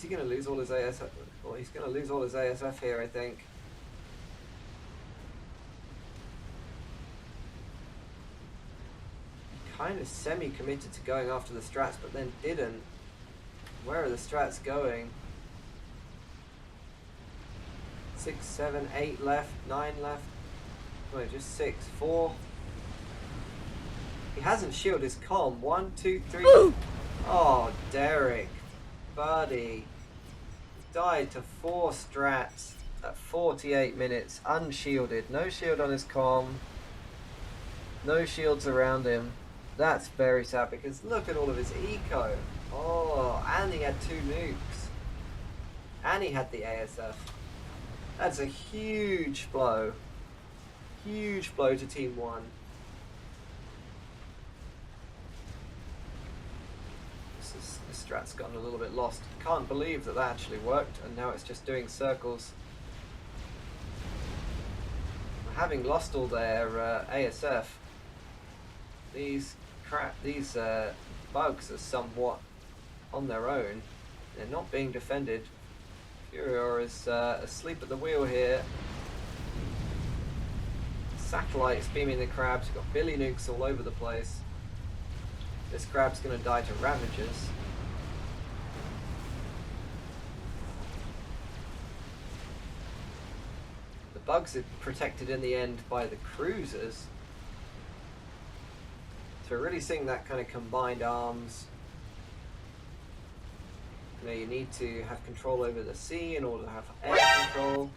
he going to lose all his ASF? Well, he's going to lose all his ASF here, I think. Kind of semi-committed to going after the strats, but then didn't. Where are the strats going? 6, 7, 8 left, 9 left. No, just 6, 4. He hasn't shielded his comm. 1, 2, 3. Oh, Derek, buddy, died to 4 strats at 48 minutes, unshielded. No shield on his comm. No shields around him. That's very sad because look at all of his eco. Oh, and he had 2 nukes. And he had the ASF. That's a huge blow. Huge blow to Team 1. This strat's gotten a little bit lost. Can't believe that actually worked, and now it's just doing circles. Having lost all their ASF, these bugs are somewhat on their own. They're not being defended. Furior is asleep at the wheel here. Satellites beaming the crabs. We've got Billy nukes all over the place. This crab's going to die to Ravagers. The bugs are protected in the end by the cruisers. So we're really seeing that kind of combined arms. You know, you need to have control over the sea in order to have air control.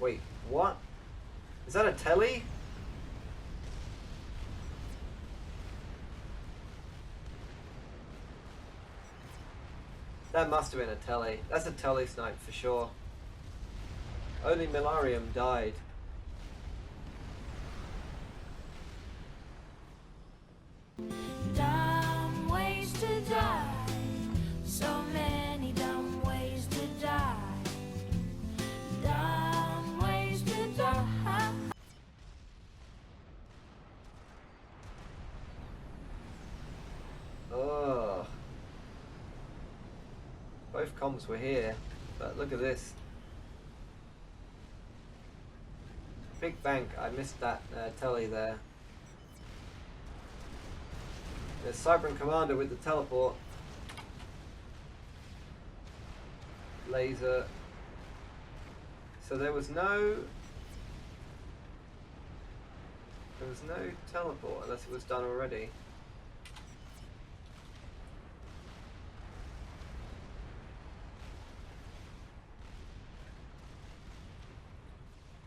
Wait, what? Is that a telly? That must have been a telly. That's a telly snipe for sure. Only Milarium died. Dumb ways to die. So many dumb ways to die. Dumb ways to die. Oh. Both comms were here, but look at this. Big bank, I missed that telly there. There's Cybran Commander with the teleport. Laser. So there was no teleport unless it was done already.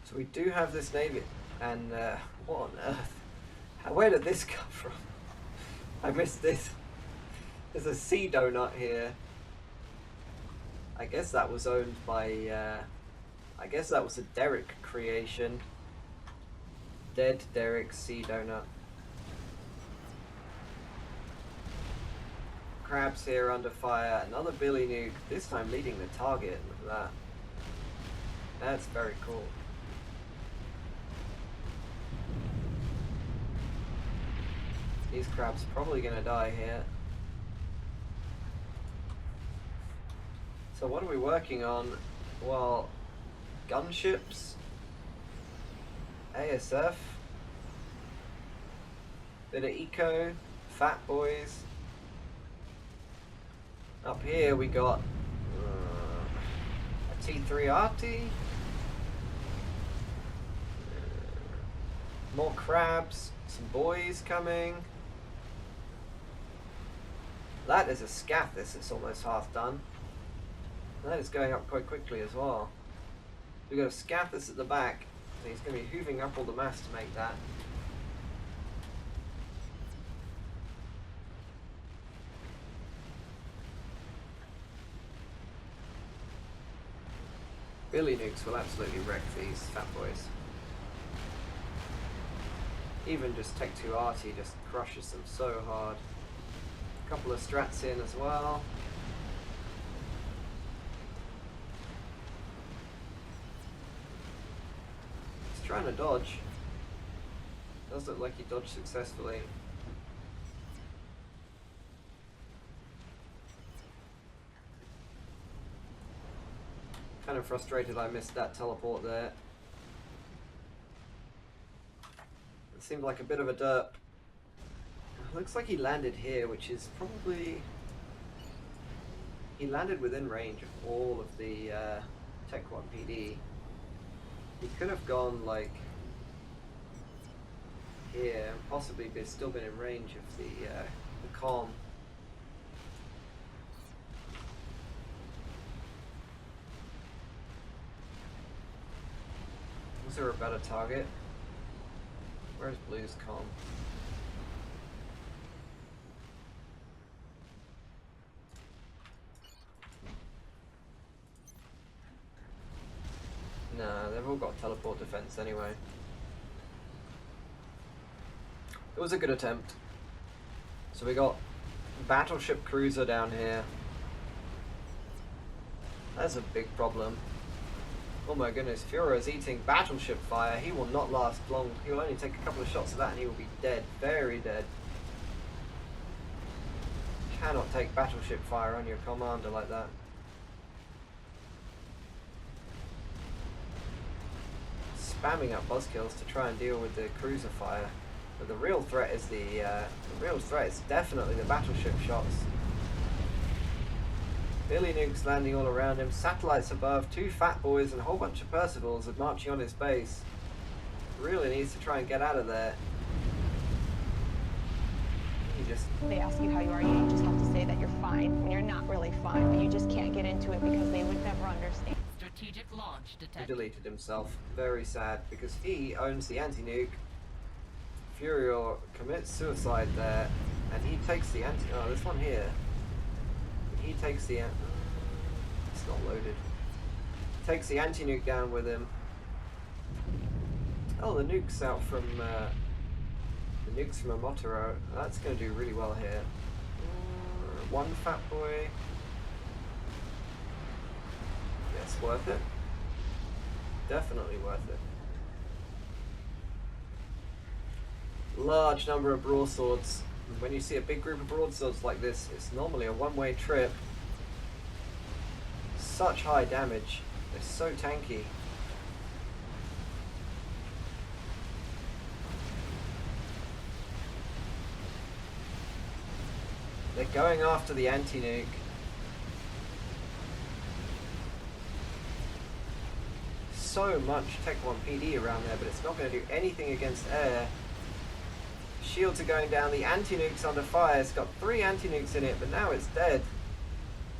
So we do have this navy, and what on earth? Where did this come from? I missed this. There's a sea donut here. I guess that was owned by, I guess that was a Derek creation. Dead Derek sea donut. Crabs here under fire. Another Billy nuke. This time leading the target. Look at that. That's very cool. These crabs probably gonna die here. So what are we working on? Well, gunships, ASF, bit of eco, fat boys. Up here we got a T3RT, more crabs, some boys coming. That is a scaff. This is almost half done. That is going up quite quickly as well. We've got a Scathus at the back, so he's going to be hooving up all the mass to make that. Billy nukes will absolutely wreck these fat boys. Even just Tech 2 Arty just crushes them so hard. A couple of strats in as well. Trying to dodge. Does look like he dodged successfully. Kind of frustrated I missed that teleport there. It seemed like a bit of a derp. Looks like he landed here, which is probably... He landed within range of all of the Tech 1 PD. He could have gone like here and possibly still been in range of the comm. Was there a better target? Where's Blue's comm? Nah, they've all got teleport defense anyway. It was a good attempt. So we got battleship cruiser down here. That's a big problem. Oh my goodness, Führer's eating battleship fire. He will not last long. He will only take a couple of shots of that and he will be dead. Very dead. Cannot take battleship fire on your commander like that. Spamming up buzzkills to try and deal with the cruiser fire, but the real threat is definitely the battleship shots. Billy nukes landing all around him, satellites above, 2 fat boys and a whole bunch of Percivals are marching on his base. Really needs to try and get out of there. They ask you how you are, you just have to say that you're fine when you're not really fine, but you just can't get into it because they would never understand. Strategic launch He detected. deleted himself. Very sad, because he owns the anti-nuke. Furior commits suicide there, and he takes the anti... Oh, this one here. He takes the... It's not loaded. Takes the anti-nuke down with him. Oh, the nuke's out from... the nuke's from a Motoro. That's going to do really well here. One fat boy. Yes, worth it. Definitely worth it. Large number of broadswords. When you see a big group of broadswords like this, it's normally a one-way trip. Such high damage. They're so tanky. They're going after the anti-nuke. So much Tech 1 PD around there, but it's not going to do anything against air. Shields are going down, the anti-nuke's under fire. It's got 3 anti-nukes in it, but now it's dead.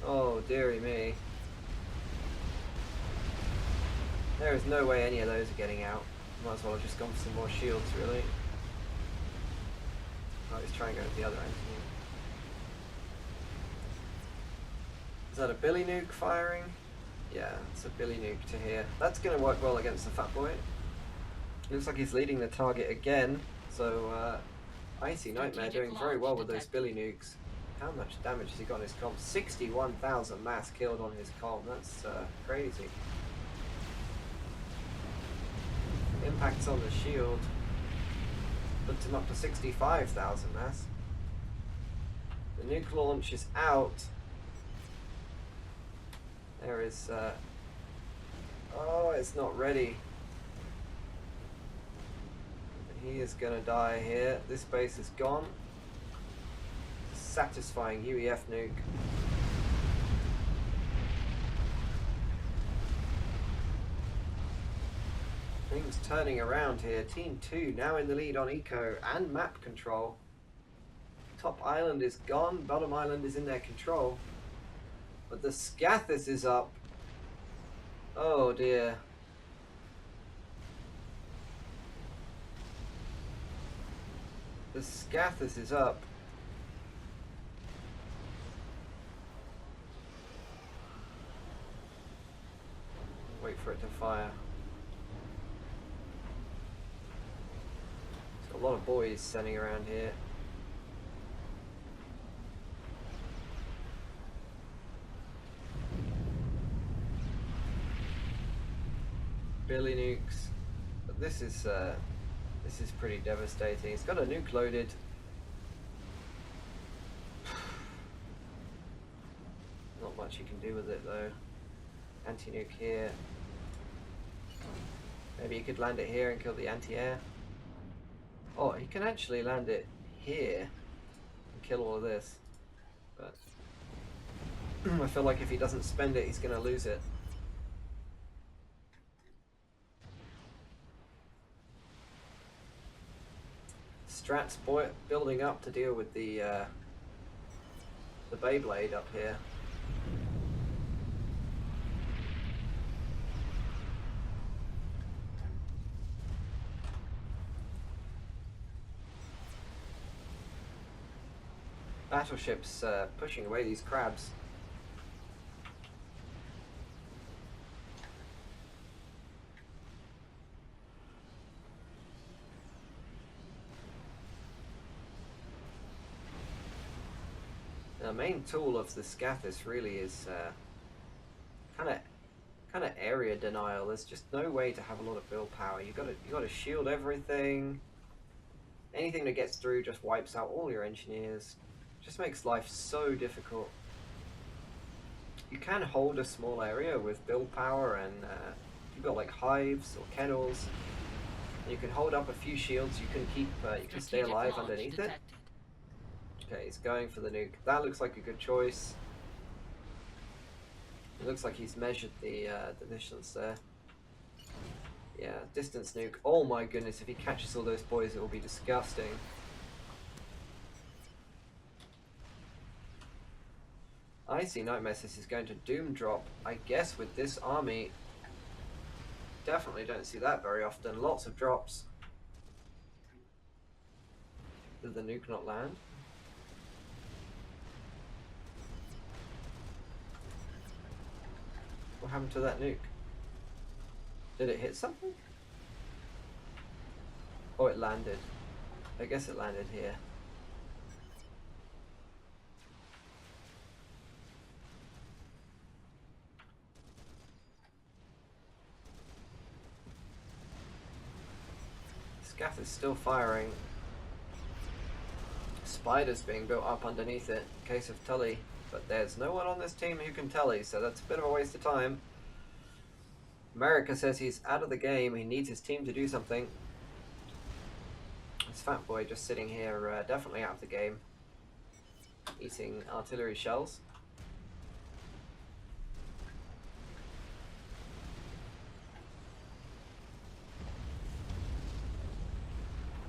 Oh, dearie me. There is no way any of those are getting out. Might as well have just gone for some more shields, really. Oh, he's trying to go to the other anti-nuke. Is that a Billy nuke firing? Yeah, it's a Billy nuke to here. That's going to work well against the fat boy. Looks like he's leading the target again. So, Icy Nightmare doing very well with those Billy nukes. How much damage has he got on his comm? 61,000 mass killed on his comm. That's crazy. Impacts on the shield. Puts him up to 65,000 mass. The nuke launch is out. There is, oh, it's not ready. He is gonna die here. This base is gone. Satisfying UEF nuke. Things turning around here. Team 2 now in the lead on eco and map control. Top island is gone. Bottom island is in their control. But the Scathis is up. Oh dear. The Scathis is up. Wait for it to fire. There's got a lot of boys standing around here. Billy nukes, but this is pretty devastating. It's got a nuke loaded. Not much you can do with it though. anti-nuke here. Maybe he could land it here and kill the anti-air. Oh, he can actually land it here and kill all of this. But I feel like if he doesn't spend it, he's going to lose it. Strat's building up to deal with the Beyblade up here. Battleships pushing away these crabs. The main tool of the Scathis really is kind of area denial. There's just no way to have a lot of build power. You gotta shield everything. Anything that gets through just wipes out all your engineers. Just makes life so difficult. You can hold a small area with build power, and you've got like hives or kennels. You can hold up a few shields. You can keep you can stay alive underneath it. Okay, he's going for the nuke. That looks like a good choice. It looks like he's measured the distance there. Yeah, distance nuke. Oh my goodness, if he catches all those boys, it will be disgusting. I see Nightmare says he's going to Doom drop. I guess with this army, definitely don't see that very often. Lots of drops. Did the nuke not land? What happened to that nuke? Did it hit something? Oh, it landed. I guess it landed here. Scath is still firing. Spiders being built up underneath it in case of Tully. But there's no one on this team who can Tully, so that's a bit of a waste of time. America says he's out of the game. He needs his team to do something. This fat boy just sitting here, definitely out of the game. Eating artillery shells.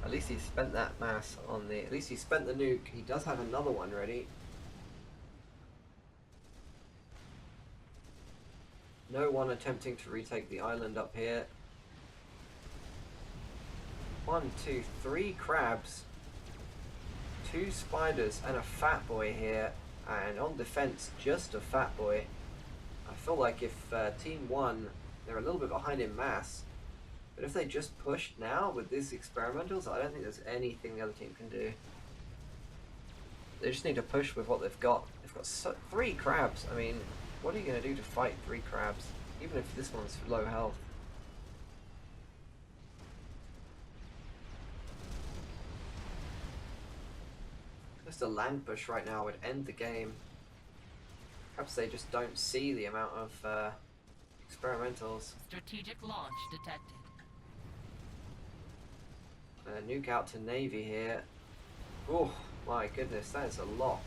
At least he spent that mass on the... At least he spent the nuke. He does have another one ready. No one attempting to retake the island up here. 1, 2, 3 crabs. 2 spiders and a fat boy here. And on defense, just a fat boy. I feel like if Team 1, they're a little bit behind in mass. But if they just pushed now with these experimentals, I don't think there's anything the other team can do. They just need to push with what they've got. They've got 3 crabs. I mean, what are you going to do to fight 3 crabs? Even if this one's low health. Just a land push right now would end the game. Perhaps they just don't see the amount of experimentals. Strategic launch detected. Nuke out to Navy here. Oh my goodness, that is a lot.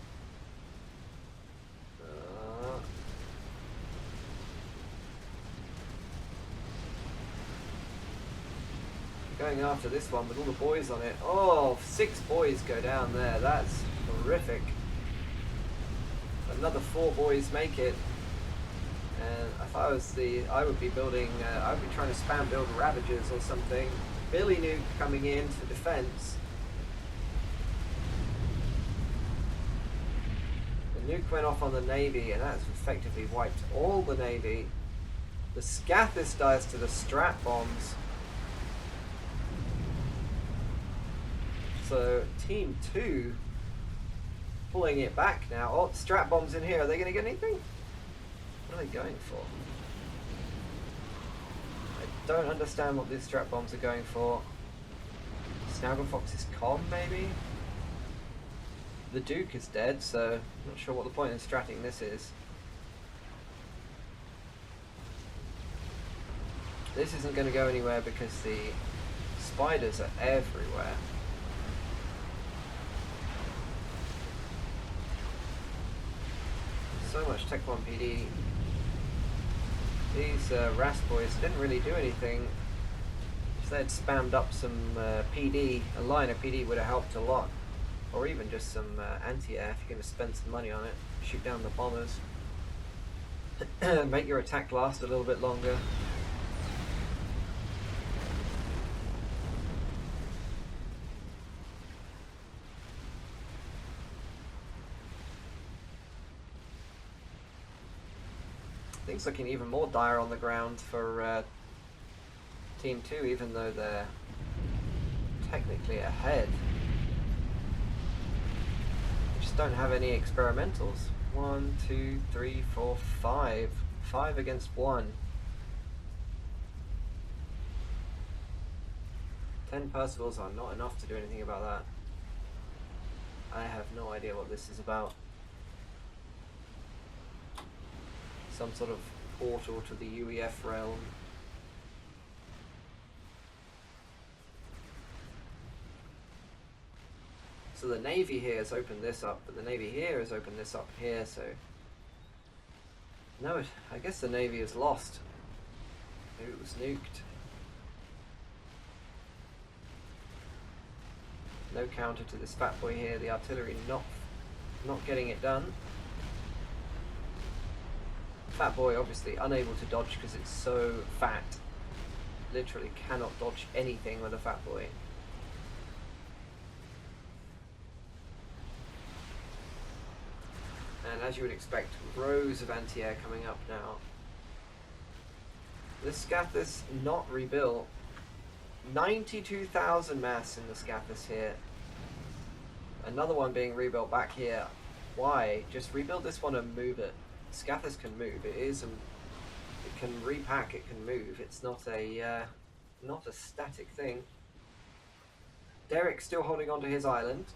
Going after this one with all the boys on it. Oh, 6 boys go down there. That's horrific. Another 4 boys make it. And if I was I would be building, I would be trying to spam build Ravagers or something. Billy Nuke coming in for defense. The nuke went off on the Navy, and that's effectively wiped all the Navy. The Scathis dies to the Strat bombs. So Team 2 pulling it back now. Oh, Strat bombs in here. Are they going to get anything? What are they going for? I don't understand what these Strat bombs are going for. Snagglefox's comm, maybe? The Duke is dead, so I'm not sure what the point in stratting this is. This isn't going to go anywhere because the spiders are everywhere. So much Tech 1 PD. These RAS boys didn't really do anything. If they'd spammed up some PD, a line of PD would have helped a lot. Or even just some anti-air if you're going to spend some money on it. Shoot down the bombers. Make your attack last a little bit longer. Things looking even more dire on the ground for Team 2, even though they're technically ahead. They just don't have any experimentals. 1, 2, 3, 4, 5. 5 against 1. 10 Percivals are not enough to do anything about that. I have no idea what this is about. Some sort of portal to the UEF realm. So the Navy here has opened this up, but the Navy here has opened this up here, so... No, I guess the Navy is lost. Maybe it was nuked. No counter to this fat boy here, the artillery not getting it done. Fat boy obviously unable to dodge because it's so fat. Literally cannot dodge anything with a fat boy. And as you would expect, rows of anti-air coming up now. This Scathus not rebuilt. 92,000 mass in the Scathus here. Another one being rebuilt back here. Why? Just rebuild this one and move it. Scathus can move. It can repack. It can move. It's not a static thing. Derek's still holding on to his island.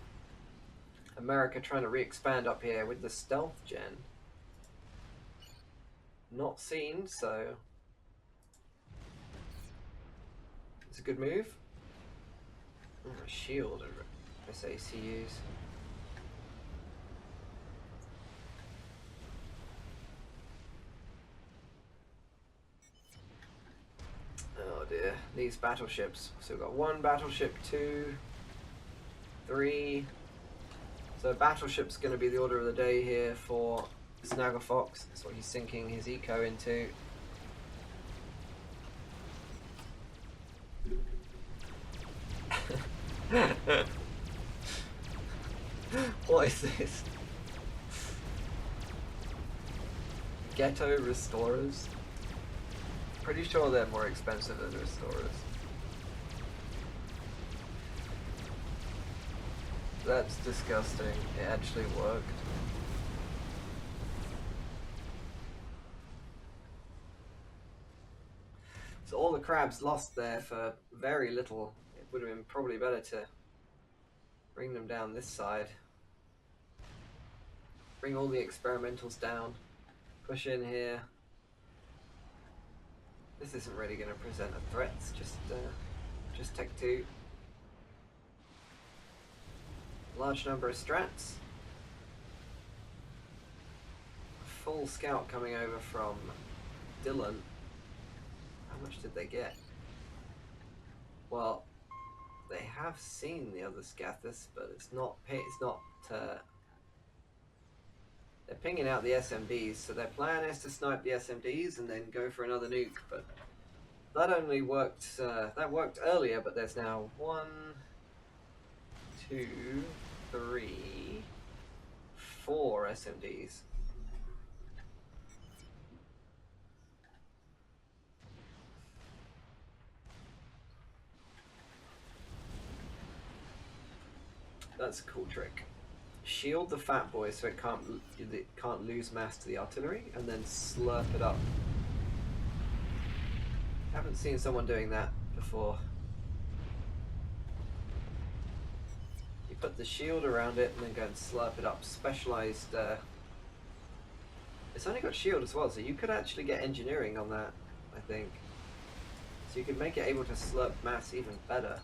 America trying to re-expand up here with the stealth gen. Not seen, so it's a good move. A shield and SACUs. Oh dear, these battleships. So we've got 1 battleship, 2, 3. So battleship's going to be the order of the day here for Snagglefox. That's what he's sinking his eco into. What is this? Ghetto restorers? Pretty sure they're more expensive than restorers. That's disgusting. It actually worked. So all the crabs lost there for very little. It would have been probably better to bring them down this side. Bring all the experimentals down. Push in here. This isn't really going to present a threat. It's just Tech 2. Large number of strats. Full scout coming over from Dylan. How much did they get? Well, they have seen the other Scathus, but it's not. They're pinging out the SMDs, so their plan is to snipe the SMDs and then go for another nuke. But that only worked. That worked earlier, but there's now 1, 2, 3, 4 SMDs. That's a cool trick. Shield the fat boy so it can't lose mass to the artillery, and then slurp it up. Haven't seen someone doing that before. You put the shield around it and then go and slurp it up. Specialized. It's only got shield as well, so you could actually get engineering on that, I think. So you could make it able to slurp mass even better.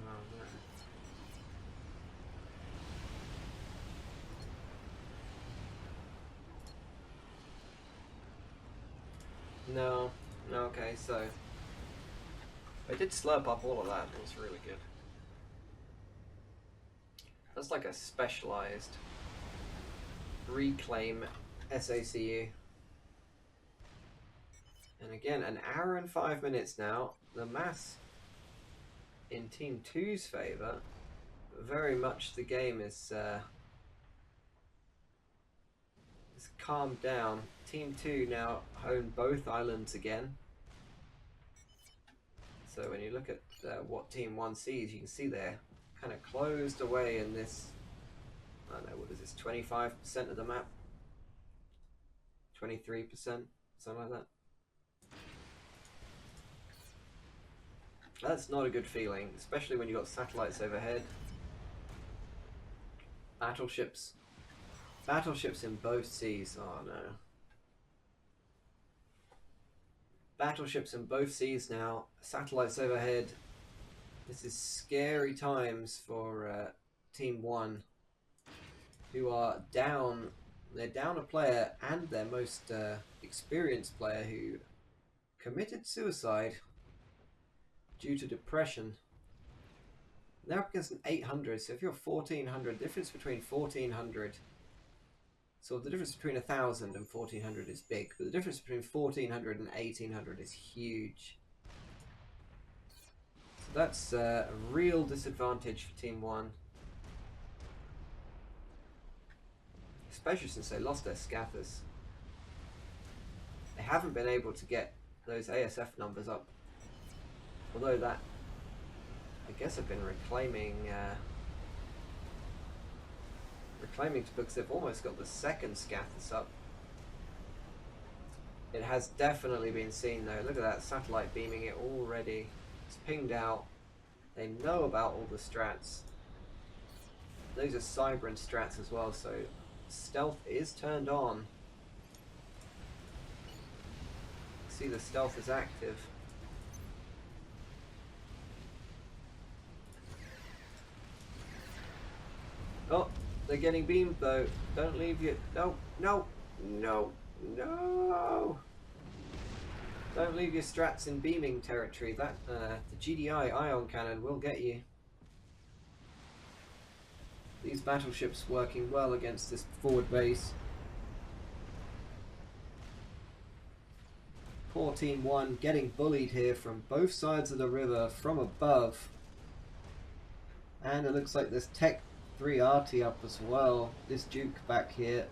Oh, no. No, okay, so I did slurp up all of that. It was really good. That's like a specialized reclaim SACU. And again, an hour and 5 minutes now. The mass in Team 2's favour. Very much the game is calmed down. Team 2 now own both islands again. So when you look at what Team 1 sees, you can see they're kind of closed away in this, I don't know, what is this, 25% of the map? 23%? Something like that. That's not a good feeling, especially when you've got satellites overhead. Battleships. Battleships in both seas. Oh no. Battleships in both seas now. Satellites overhead. This is scary times for Team 1, who are down. They're down a player and their most experienced player, who committed suicide due to depression. They're up against an 800, so if you're 1400, the difference between 1400, so the difference between 1000 and 1400 is big, but the difference between 1400 and 1800 is huge. So that's a real disadvantage for Team 1. Especially since they lost their scatters. They haven't been able to get those ASF numbers up. Although that, I guess I've been reclaiming to books. They've almost got the second scatters up. It has definitely been seen though. Look at that satellite beaming it already. It's pinged out. They know about all the strats. Those are Cybran strats as well, so stealth is turned on. See, the stealth is active. Oh, they're getting beamed though. Don't leave your... No, no, no, no. Don't leave your strats in beaming territory. That the GDI ion cannon will get you. These battleships working well against this forward base. Poor Team 1 getting bullied here from both sides of the river from above. And it looks like there's Tech 3 RT up as well. This Duke back here.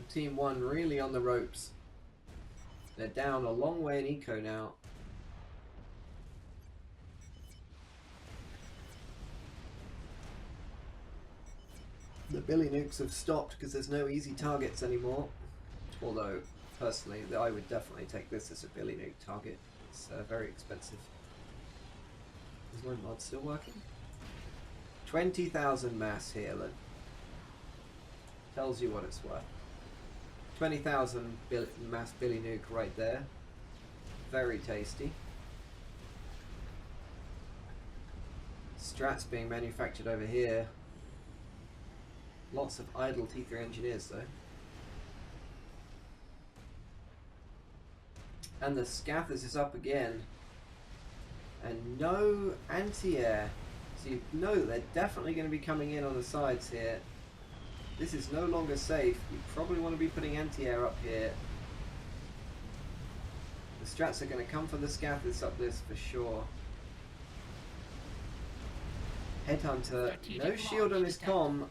Team 1 really on the ropes. They're down a long way in eco now. The Billy Nukes have stopped because there's no easy targets anymore. Although, personally, I would definitely take this as a Billy Nuke target. It's very expensive. Is my mod still working? 20,000 mass here, that tells you what it's worth. 20,000 mass Billy Nuke right there. Very tasty. Strats being manufactured over here. Lots of idle T3 engineers though. And the Scathers is up again. And no anti-air. So you know that they're definitely going to be coming in on the sides here. This is no longer safe. You probably want to be putting anti-air up here. The strats are going to come for the Scathers up this for sure. Headhunter, no shield on his comm.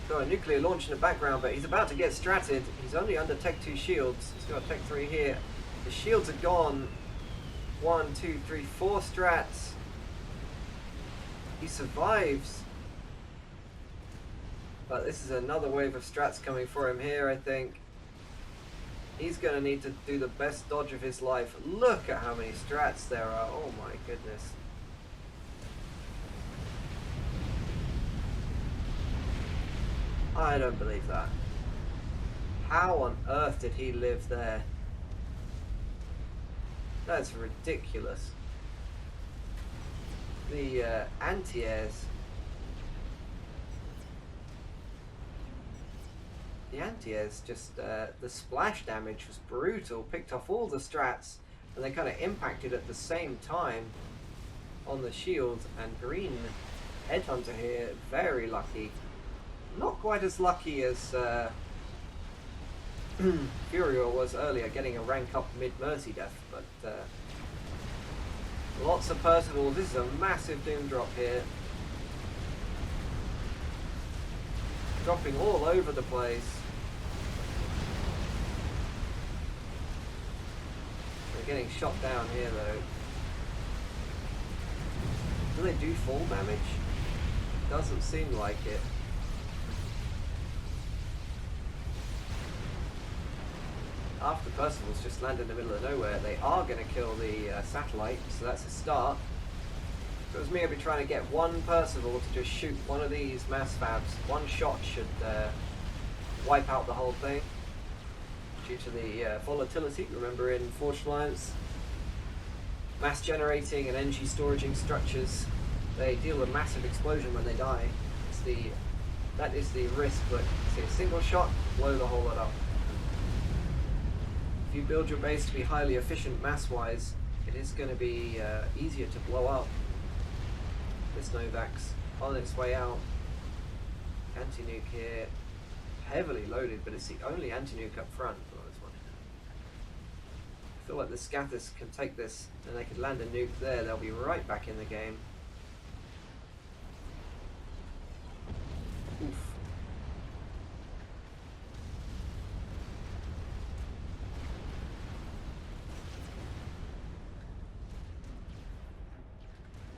Got a nuclear launch in the background, but he's about to get stratted. He's only under Tech 2 shields. He's got Tech 3 here. The shields are gone. 1, 2, 3, 4 strats. He survives. But this is another wave of strats coming for him here, I think. He's going to need to do the best dodge of his life. Look at how many strats there are. Oh my goodness. I don't believe that. How on earth did he live there? That's ridiculous. The anti-airs. The anti-airs just, the splash damage was brutal, picked off all the strats, and they kind of impacted at the same time on the shield. And green Headhunter here, very lucky. Not quite as lucky as Furior was earlier, getting a rank up mid-Mercy Death, but lots of Percival. This is a massive Doom drop here. Dropping all over the place. They're getting shot down here though. Do they do fall damage? Doesn't seem like it. After Percival's just landed in the middle of nowhere, they are going to kill the satellite, so that's a start. If it was me, I'd be trying to get one Percival to just shoot one of these mass fabs. One shot should wipe out the whole thing. Due to the volatility, remember in Forged Alliance, mass generating and energy storaging structures, they deal a massive explosion when they die. That is the risk, but see, a single shot, blow the whole lot up. If you build your base to be highly efficient mass-wise, it is going to be easier to blow up. This Novak's on its way out. Anti-nuke here, heavily loaded, but it's the only anti-nuke up front for this one. I feel like the Scathers can take this, and they could land a nuke there, they'll be right back in the game. Oof.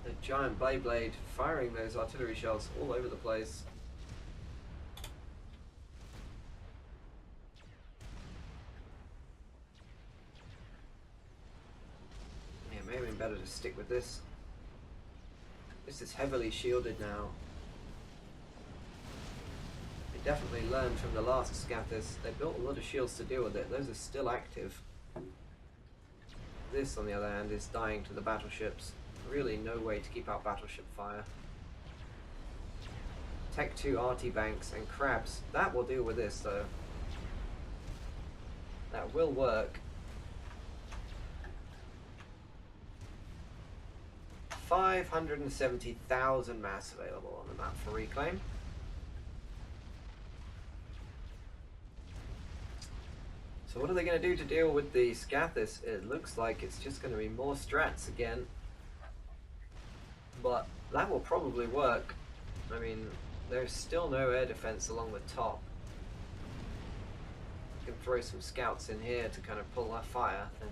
The giant Beyblade firing those artillery shells all over the place. Yeah, maybe better to stick with this. This is heavily shielded now. They definitely learned from the last Scathers. They built a lot of shields to deal with it. Those are still active. This, on the other hand, is dying to the battleships. Really no way to keep out battleship fire. Tech 2 RT banks and crabs. That will deal with this though. That will work. 570,000 mass available on the map for reclaim. So what are they going to do to deal with the Scathers? It looks like it's just going to be more strats again. But that will probably work. I mean, there's still no air defense along the top. You can throw some scouts in here to kind of pull that fire. And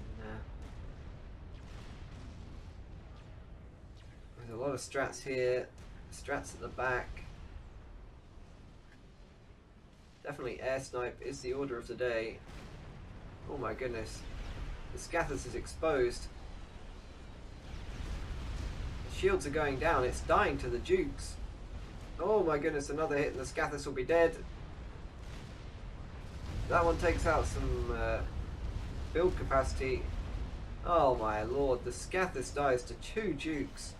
there's a lot of strats here, strats at the back. Definitely air snipe is the order of the day. Oh my goodness, the Scathers is exposed. Shields are going down, it's dying to the Dukes. Oh my goodness, another hit and the Scathers will be dead. That one takes out some build capacity. Oh my lord, the Scathers dies to 2 Dukes.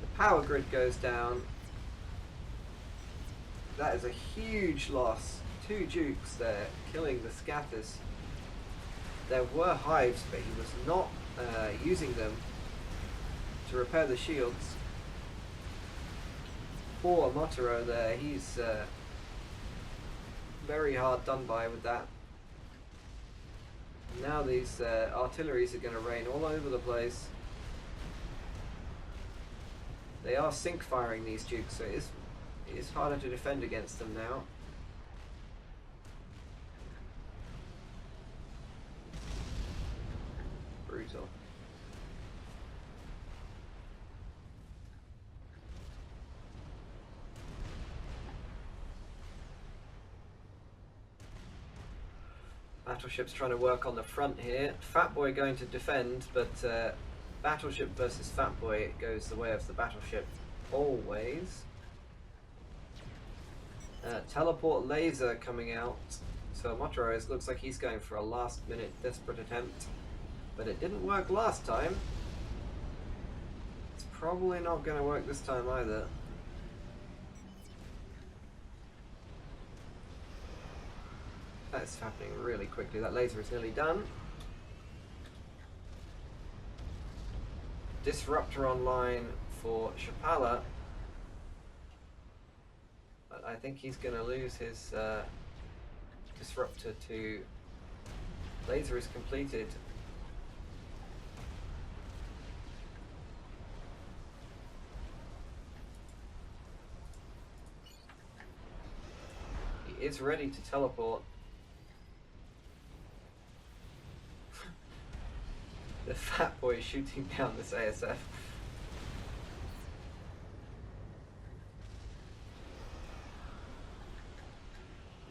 The power grid goes down. That is a huge loss. 2 Dukes there, killing the Scathers. There were hives, but he was not using them to repair the shields. Poor Motaro there, he's very hard done by with that. Now these artilleries are going to rain all over the place. They are sync firing these Dukes, so it is harder to defend against them now. Brutal. Battleship's trying to work on the front here. Fatboy going to defend, but Battleship versus Fatboy goes the way of the Battleship always. Teleport laser coming out. So Motoro's looks like he's going for a last minute desperate attempt. But it didn't work last time. It's probably not going to work this time either. That's happening really quickly. That laser is nearly done. Disruptor online for Chapala. But I think he's going to lose his disruptor to... Laser is completed. He is ready to teleport. The fat boy is shooting down this ASF.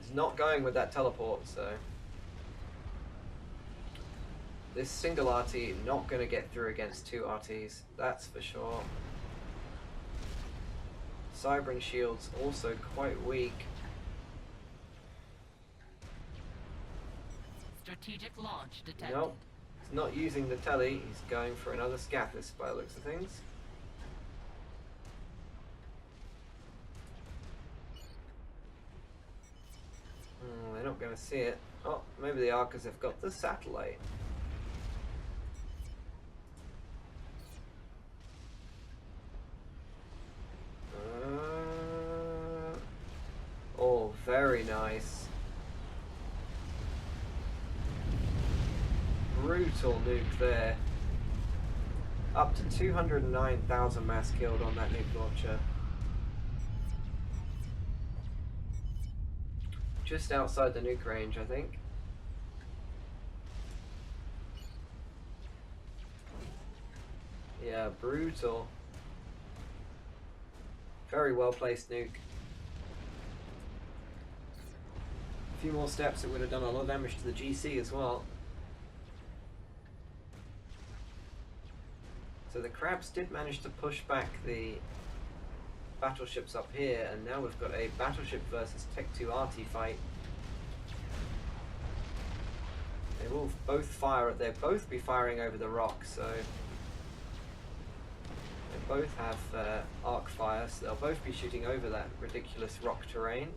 He's not going with that teleport, so... This single RT not going to get through against two RTs, that's for sure. Cybering shields also quite weak. Strategic launch detected. Nope. He's not using the telly, he's going for another Scathis by the looks of things. They're not going to see it. Oh, maybe they are because they've got the satellite. Oh, very nice. Brutal nuke there. Up to 209,000 mass killed on that nuke launcher. Just outside the nuke range, I think. Yeah, brutal. Very well placed nuke. A few more steps, it would have done a lot of damage to the GC as well. So the crabs did manage to push back the battleships up here, and now we've got a battleship versus Tech 2 RT fight. They will both fire, they'll both be firing over the rock, so they both have arc fire, so they'll both be shooting over that ridiculous rock terrain.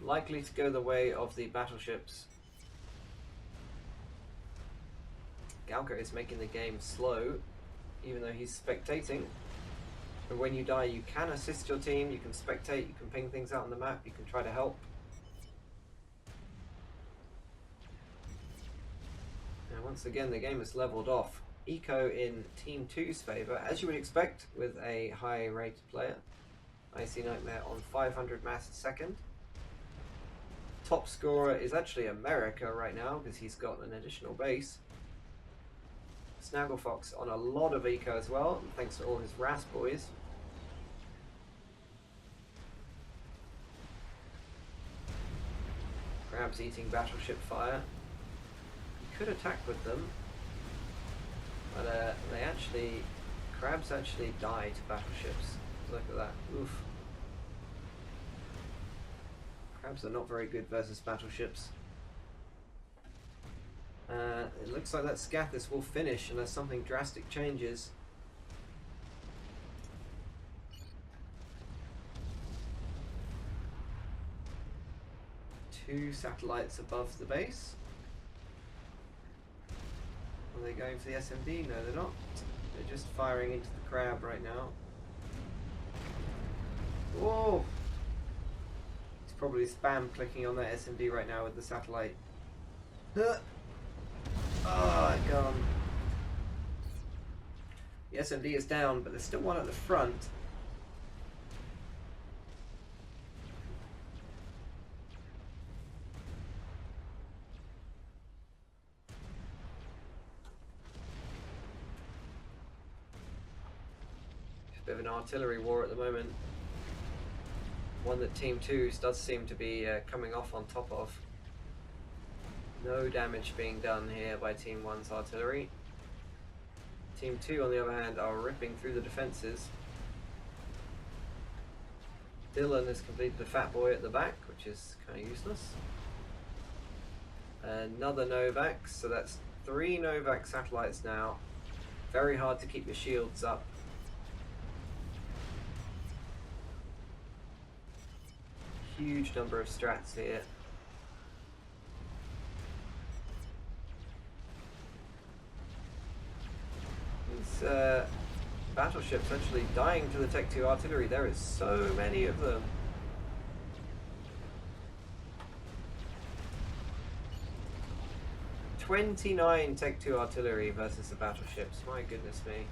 Likely to go the way of the battleships. Galka is making the game slow, even though he's spectating. But when you die, you can assist your team, you can spectate, you can ping things out on the map, you can try to help. Now once again, the game is leveled off. Eco in Team 2's favour, as you would expect with a high rated player. Icy Nightmare on 500 mass a second. Top scorer is actually America right now because he's got an additional base. Snagglefox on a lot of eco as well, thanks to all his RAS boys. Crabs eating battleship fire. You could attack with them, but crabs actually die to battleships. Look at that. Oof. Crabs are not very good versus battleships. It looks like that Scathis will finish unless something drastic changes. Two satellites above the base. Are they going for the SMD? No, they're not. They're just firing into the crab right now. Whoa! He's probably spam clicking on that SMD right now with the satellite. Oh, gone. The SMD is down, but there's still one at the front. It's a bit of an artillery war at the moment. One that Team 2 does seem to be coming off on top of. No damage being done here by Team 1's artillery. Team 2, on the other hand, are ripping through the defences. Dylan has completed the Fat Boy at the back, which is kind of useless. Another Novax, so that's 3 Novax satellites now. Very hard to keep your shields up. Huge number of strats here. These battleships actually dying to the Tech 2 artillery. There is so many of them. "29 Tech 2 artillery versus the battleships. My goodness me.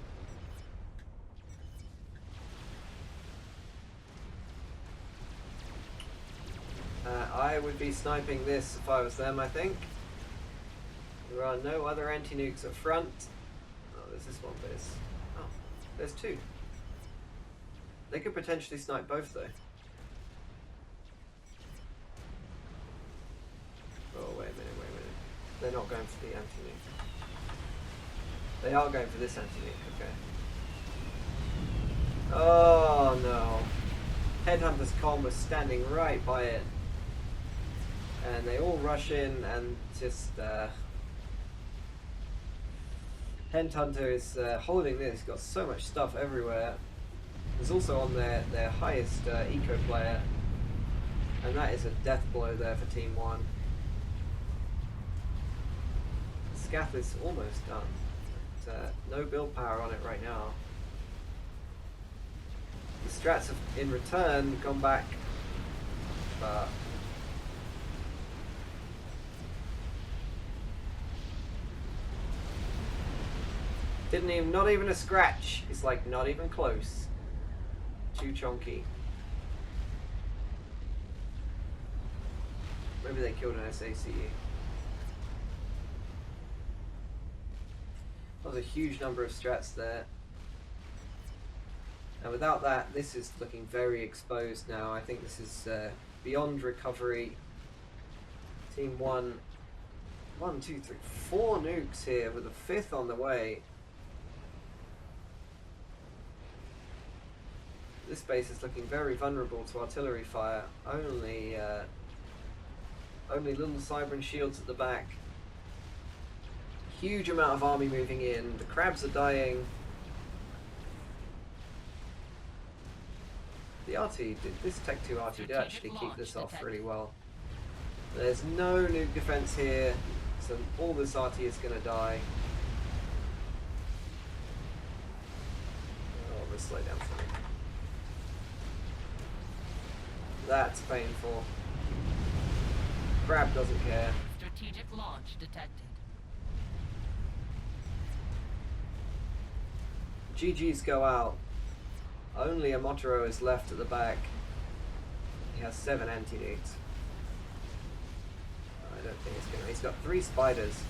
I would be sniping this if I was them, I think. There are no other anti-nukes up front. Oh, there's this one, but it's... Oh, there's 2. They could potentially snipe both, though. Oh, wait a minute. They're not going for the anti-nuke. They are going for this anti-nuke, okay. Oh, no. Headhunter's comm was standing right by it. And they all rush in and just... Headhunter is holding this. He's got so much stuff everywhere. There's also on their highest eco player. And that is a death blow there for Team 1. Scath is almost done. But, no build power on it right now. The strats have, in return, gone back. But... not even a scratch. It's like not even close. Too chonky. Maybe they killed an SACE. That was a huge number of strats there. And without that, this is looking very exposed now. I think this is beyond recovery. Team 1, 1, 2, 3, 4 nukes here with a 5th on the way. This base is looking very vulnerable to artillery fire. Only little Cybran shields at the back. Huge amount of army moving in. The crabs are dying. The RT, this Tech 2 RT did actually keep this off really well. There's no nuke defense here, so all this RT is going to die. Oh, let's slow down for me. That's painful. Crab doesn't care. Strategic launch detected. GGs go out. Only a Motoro is left at the back. He has 7 anti-nukes. I don't think it's gonna... He's got 3 spiders.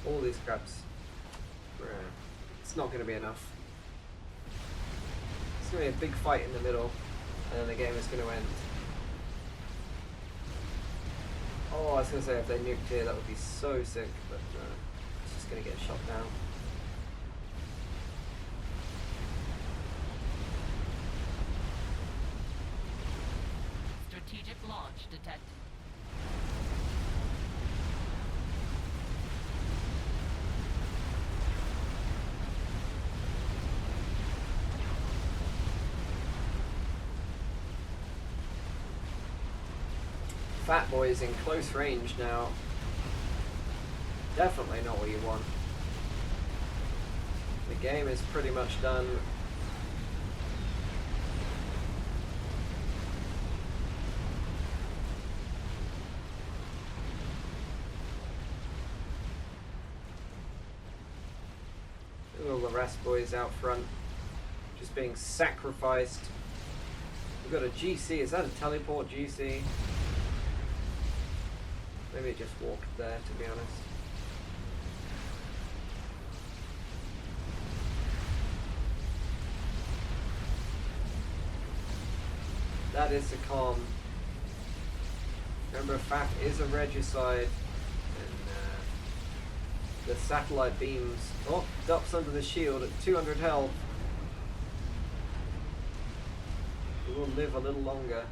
All these crabs. It's not gonna be enough. It's gonna be a big fight in the middle, and then the game is gonna end. Oh, I was gonna say if they nuked here, that would be so sick, but it's just gonna get shot down. Strategic launch detected. Fat Boy is in close range now. Definitely not what you want. The game is pretty much done. Look at all the Rast boys out front, just being sacrificed. We've got a GC. Is that a teleport GC? Maybe it just walked there, to be honest. That is the calm. Remember, FAF is a regicide, and the satellite beams. Oh, ducks under the shield at 200 health. We will live a little longer.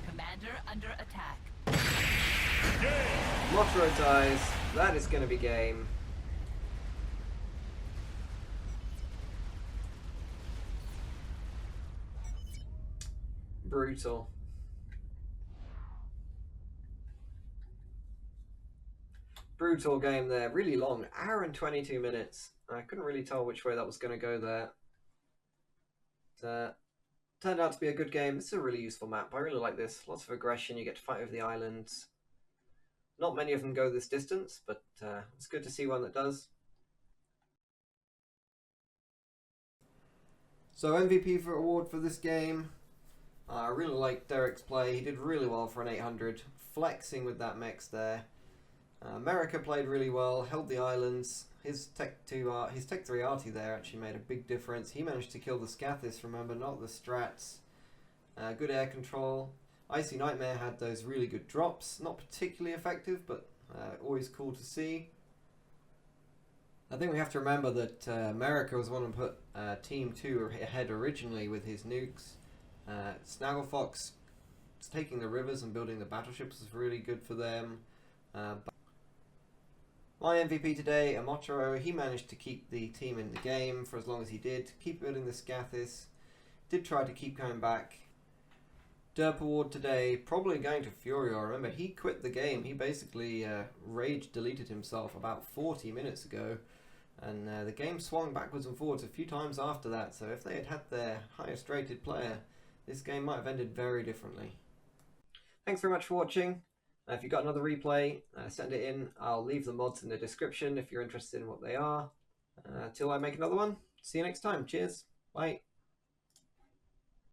Commander under attack. Motoro dies. That is going to be game. Brutal. Brutal game there. Really long. Hour and 22 minutes. I couldn't really tell which way that was going to go there. Turned out to be a good game. This is a really useful map. I really like this. Lots of aggression. You get to fight over the islands. Not many of them go this distance, but it's good to see one that does. So MVP for award for this game. I really liked Derek's play. He did really well for an 800, flexing with that mechs there. America played really well, held the islands. His Tech 3 arty there actually made a big difference. He managed to kill the Scathis, remember, not the Strats. Good air control. Icy Nightmare had those really good drops. Not particularly effective, but always cool to see. I think we have to remember that America was the one who put Team 2 ahead originally with his nukes. Snagglefox taking the rivers and building the battleships was really good for them. My MVP today, Amotaro, he managed to keep the team in the game for as long as he did. Keep building the Scathis. Did try to keep coming back. Derp award today, probably going to Furio. Remember, he quit the game. He basically rage deleted himself about 40 minutes ago. And the game swung backwards and forwards a few times after that. So if they had had their highest rated player, this game might have ended very differently. Thanks very much for watching. If you've got another replay, send it in. I'll leave the mods in the description if you're interested in what they are. Till I make another one, see you next time. Cheers. Bye.